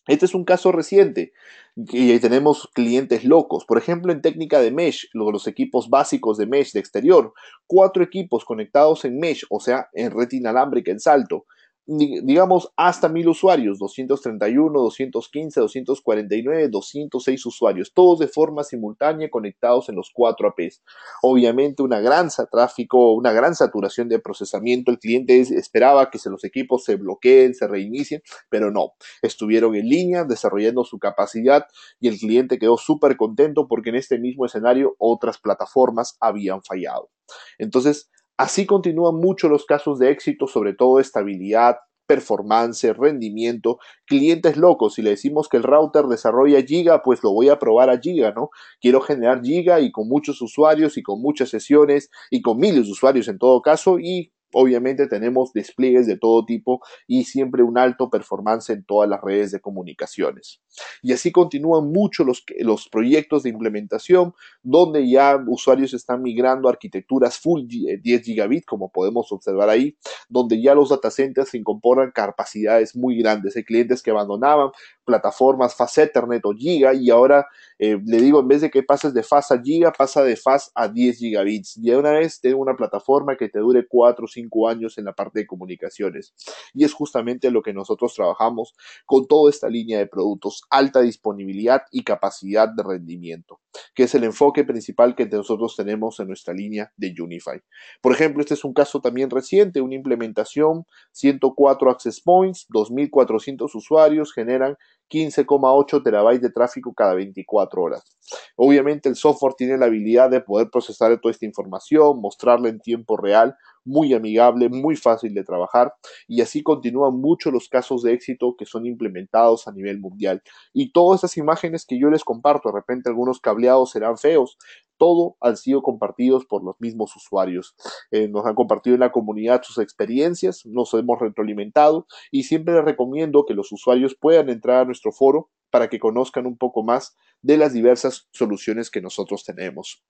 Este es un caso reciente y tenemos clientes locos. Por ejemplo, en técnica de mesh, los equipos básicos de mesh de exterior, 4 equipos conectados en mesh, o sea, en red inalámbrica en salto. Digamos hasta 1.000 usuarios, 231, 215, 249, 206 usuarios, todos de forma simultánea conectados en los 4 APs. Obviamente una gran tráfico, una gran saturación de procesamiento. El cliente esperaba que los equipos se bloqueen, se reinicien, pero no, estuvieron en línea desarrollando su capacidad y el cliente quedó súper contento porque en este mismo escenario otras plataformas habían fallado. Entonces, así continúan mucho los casos de éxito, sobre todo estabilidad, performance, rendimiento, clientes locos. Si le decimos que el router desarrolla giga, pues lo voy a probar a giga, ¿no? Quiero generar giga y con muchos usuarios y con muchas sesiones y con miles de usuarios en todo caso y obviamente tenemos despliegues de todo tipo y siempre un alto performance en todas las redes de comunicaciones. Y así continúan mucho los proyectos de implementación donde ya usuarios están migrando a arquitecturas full 10 gigabit, como podemos observar ahí, donde ya los data centers incorporan capacidades muy grandes. Hay clientes que abandonaban plataformas Fast Ethernet o Giga y ahora le digo, en vez de que pases de Fast a Giga, pasa de Fast a 10 gigabits. Ya una vez tengo una plataforma que te dure 4 o 5 años en la parte de comunicaciones. Y es justamente lo que nosotros trabajamos con toda esta línea de productos, alta disponibilidad y capacidad de rendimiento, que es el enfoque principal que nosotros tenemos en nuestra línea de Unify. Por ejemplo, este es un caso también reciente, una implementación, 104 access points, 2.400 usuarios, generan 15,8 terabytes de tráfico cada 24 horas. Obviamente el software tiene la habilidad de poder procesar toda esta información, mostrarla en tiempo real, muy amigable, muy fácil de trabajar y así continúan muchos los casos de éxito que son implementados a nivel mundial. Y todas esas imágenes que yo les comparto, de repente algunos cableados serán feos, todo han sido compartidos por los mismos usuarios. Nos han compartido en la comunidad sus experiencias, nos hemos retroalimentado y siempre les recomiendo que los usuarios puedan entrar a nuestro foro para que conozcan un poco más de las diversas soluciones que nosotros tenemos.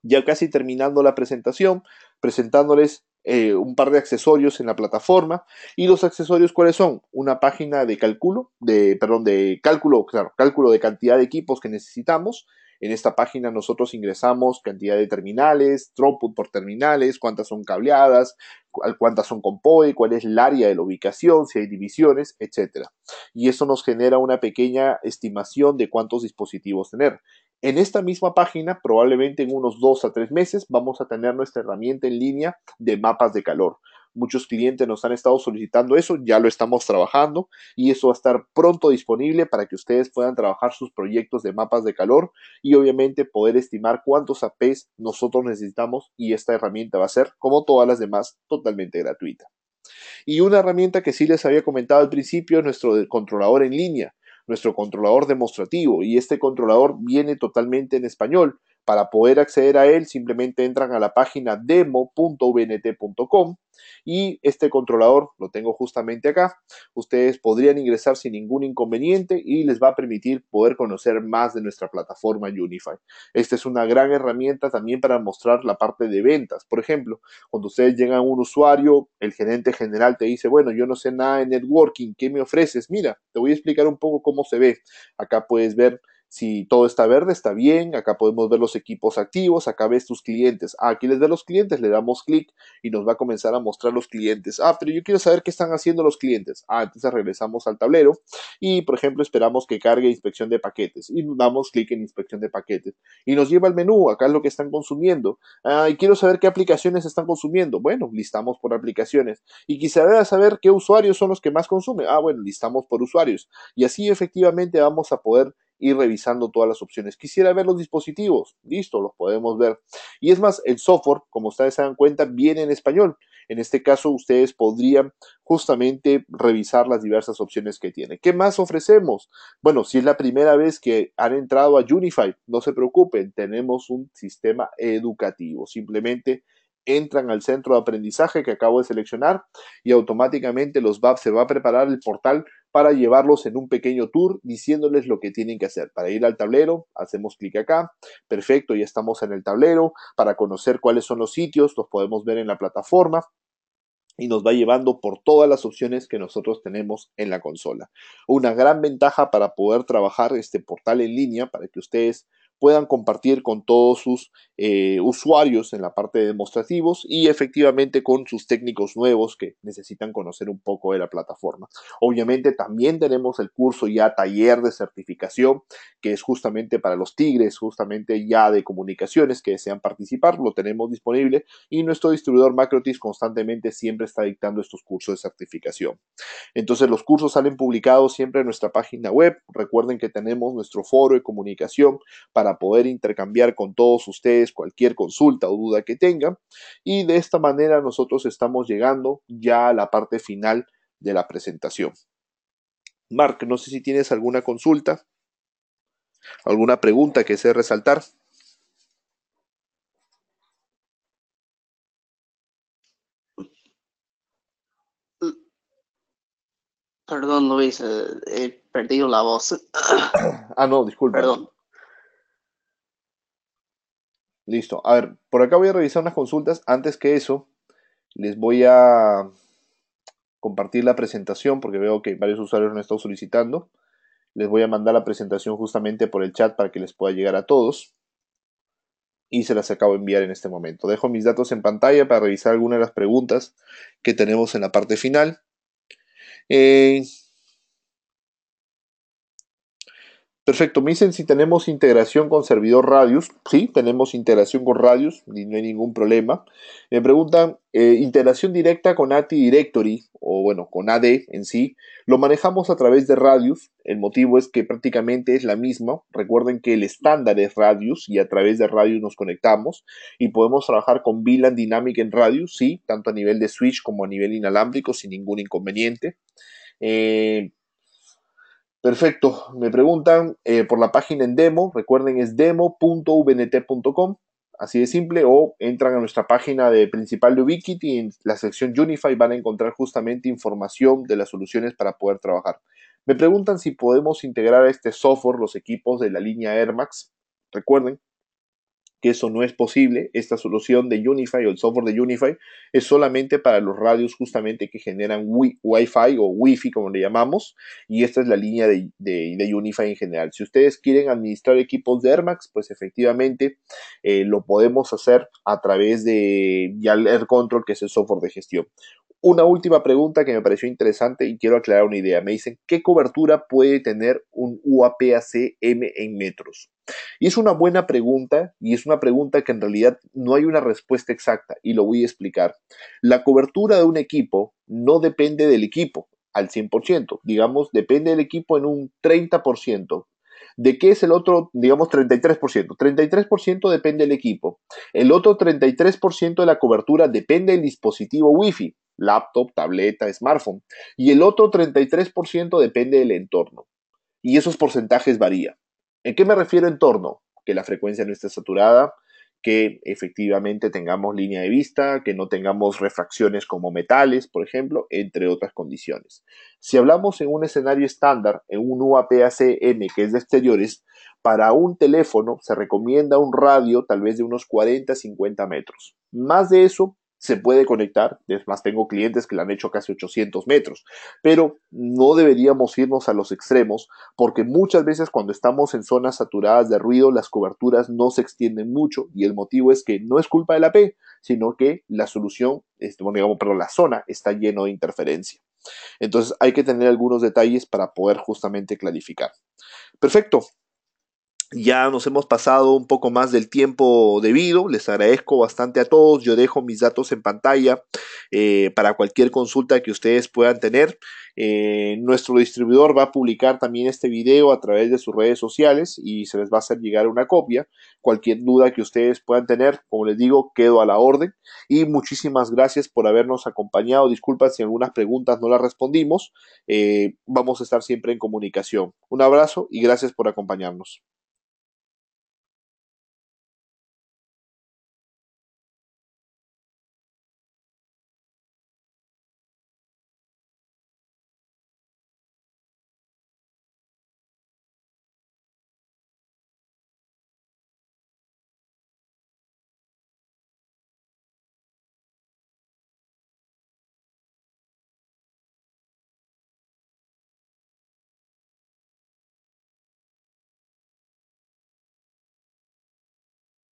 Ya casi terminando la presentación, presentándoles un par de accesorios en la plataforma. Y los accesorios, ¿cuáles son? Una página de cálculo, de cálculo, claro, cálculo de cantidad de equipos que necesitamos. En esta página nosotros ingresamos cantidad de terminales, throughput por terminales, cuántas son cableadas, cuántas son con PoE, cuál es el área de la ubicación, si hay divisiones, etcétera. Y eso nos genera una pequeña estimación de cuántos dispositivos tener. En esta misma página, probablemente en unos 2 a 3 meses, vamos a tener nuestra herramienta en línea de mapas de calor. Muchos clientes nos han estado solicitando eso, ya lo estamos trabajando y eso va a estar pronto disponible para que ustedes puedan trabajar sus proyectos de mapas de calor y obviamente poder estimar cuántos APs nosotros necesitamos y esta herramienta va a ser, como todas las demás, totalmente gratuita. Y una herramienta que sí les había comentado al principio es nuestro controlador en línea, nuestro controlador demostrativo, y este controlador viene totalmente en español. Para poder acceder a él, simplemente entran a la página demo.vnt.com y este controlador lo tengo justamente acá. Ustedes podrían ingresar sin ningún inconveniente y les va a permitir poder conocer más de nuestra plataforma Unify. Esta es una gran herramienta también para mostrar la parte de ventas. Por ejemplo, cuando ustedes llegan a un usuario, el gerente general te dice, bueno, yo no sé nada de networking, ¿qué me ofreces? Mira, te voy a explicar un poco cómo se ve. Acá puedes ver si todo está verde, está bien. Acá podemos ver los equipos activos. Acá ves tus clientes. ¿Quieres ver los clientes? Le damos clic y nos va a comenzar a mostrar los clientes. Pero yo quiero saber qué están haciendo los clientes. Entonces regresamos al tablero y, por ejemplo, esperamos que cargue inspección de paquetes y damos clic en inspección de paquetes y nos lleva al menú. Acá es lo que están consumiendo. Y quiero saber qué aplicaciones están consumiendo. Bueno, listamos por aplicaciones. Y quisiera saber qué usuarios son los que más consumen. Bueno, listamos por usuarios. Y así efectivamente vamos a poder ir revisando todas las opciones. Quisiera ver los dispositivos, listo, los podemos ver. Y es más, el software, como ustedes se dan cuenta, viene en español. En este caso, ustedes podrían justamente revisar las diversas opciones que tiene. ¿Qué más ofrecemos? Bueno, si es la primera vez que han entrado a Unify, no se preocupen, tenemos un sistema educativo. Simplemente entran al centro de aprendizaje que acabo de seleccionar y automáticamente se va a preparar el portal para llevarlos en un pequeño tour diciéndoles lo que tienen que hacer. Para ir al tablero, hacemos clic acá. Perfecto, ya estamos en el tablero. Para conocer cuáles son los sitios, los podemos ver en la plataforma y nos va llevando por todas las opciones que nosotros tenemos en la consola. Una gran ventaja para poder trabajar este portal en línea para que ustedes puedan compartir con todos sus usuarios en la parte de demostrativos y efectivamente con sus técnicos nuevos que necesitan conocer un poco de la plataforma. Obviamente también tenemos el curso ya taller de certificación que es justamente para los tigres, justamente ya de comunicaciones que desean participar, lo tenemos disponible y nuestro distribuidor Macrotis constantemente siempre está dictando estos cursos de certificación. Entonces los cursos salen publicados siempre en nuestra página web. Recuerden que tenemos nuestro foro de comunicación para poder intercambiar con todos ustedes cualquier consulta o duda que tengan. Y de esta manera nosotros estamos llegando ya a la parte final de la presentación. Mark, no sé si tienes alguna consulta, alguna pregunta que desee resaltar. Perdón, Luis, he perdido la voz. Ah, no, disculpa. Perdón. Listo. A ver, por acá voy a revisar unas consultas. Antes que eso, les voy a compartir la presentación porque veo que varios usuarios me están solicitando. Les voy a mandar la presentación justamente por el chat para que les pueda llegar a todos. Y se las acabo de enviar en este momento. Dejo mis datos en pantalla para revisar algunas de las preguntas que tenemos en la parte final. Perfecto, me dicen si tenemos integración con servidor Radius. Sí, tenemos integración con Radius y no hay ningún problema. Me preguntan, integración directa con ATI Directory, o bueno, con AD en sí. Lo manejamos a través de Radius. El motivo es que prácticamente es la misma. Recuerden que el estándar es Radius y a través de Radius nos conectamos y podemos trabajar con VLAN Dynamic en Radius, sí, tanto a nivel de switch como a nivel inalámbrico sin ningún inconveniente. Perfecto, me preguntan por la página en demo, recuerden es demo.vnt.com, así de simple, o entran a nuestra página de principal de Ubiquiti y en la sección Unify van a encontrar justamente información de las soluciones para poder trabajar. Me preguntan si podemos integrar a este software los equipos de la línea Air Max. Recuerden que eso no es posible. Esta solución de Unify o el software de Unify es solamente para los radios justamente que generan Wi-Fi o Wi-Fi como le llamamos, y esta es la línea de Unify en general. Si ustedes quieren administrar equipos de Air Max, pues efectivamente lo podemos hacer a través de ya el Air Control, que es el software de gestión. Una última pregunta que me pareció interesante y quiero aclarar una idea. Me dicen, ¿qué cobertura puede tener un UAP-AC-M en metros? Y es una buena pregunta y es una pregunta que en realidad no hay una respuesta exacta y lo voy a explicar. La cobertura de un equipo no depende del equipo al 100%, digamos, depende del equipo en un 30%. ¿De qué es el otro, digamos, 33%? 33% depende del equipo. El otro 33% de la cobertura depende del dispositivo Wi-Fi, laptop, tableta, smartphone. Y el otro 33% depende del entorno. Y esos porcentajes varían. ¿En qué me refiero entorno? Que la frecuencia no esté saturada, que efectivamente tengamos línea de vista, que no tengamos refracciones como metales, por ejemplo, entre otras condiciones. Si hablamos en un escenario estándar, en un UAP-AC-M que es de exteriores, para un teléfono se recomienda un radio tal vez de unos 40-50 metros. Más de eso se puede conectar, es más, tengo clientes que le han hecho casi 800 metros, pero no deberíamos irnos a los extremos porque muchas veces cuando estamos en zonas saturadas de ruido las coberturas no se extienden mucho y el motivo es que no es culpa de la P, sino que la solución, bueno, digamos, perdón, la zona está lleno de interferencia. Entonces hay que tener algunos detalles para poder justamente clarificar. Perfecto. Ya nos hemos pasado un poco más del tiempo debido, les agradezco bastante a todos, yo dejo mis datos en pantalla para cualquier consulta que ustedes puedan tener. Nuestro distribuidor va a publicar también este video a través de sus redes sociales y se les va a hacer llegar una copia. Cualquier duda que ustedes puedan tener, como les digo, quedo a la orden y muchísimas gracias por habernos acompañado. Disculpas si algunas preguntas no las respondimos. Vamos a estar siempre en comunicación. Un abrazo y gracias por acompañarnos.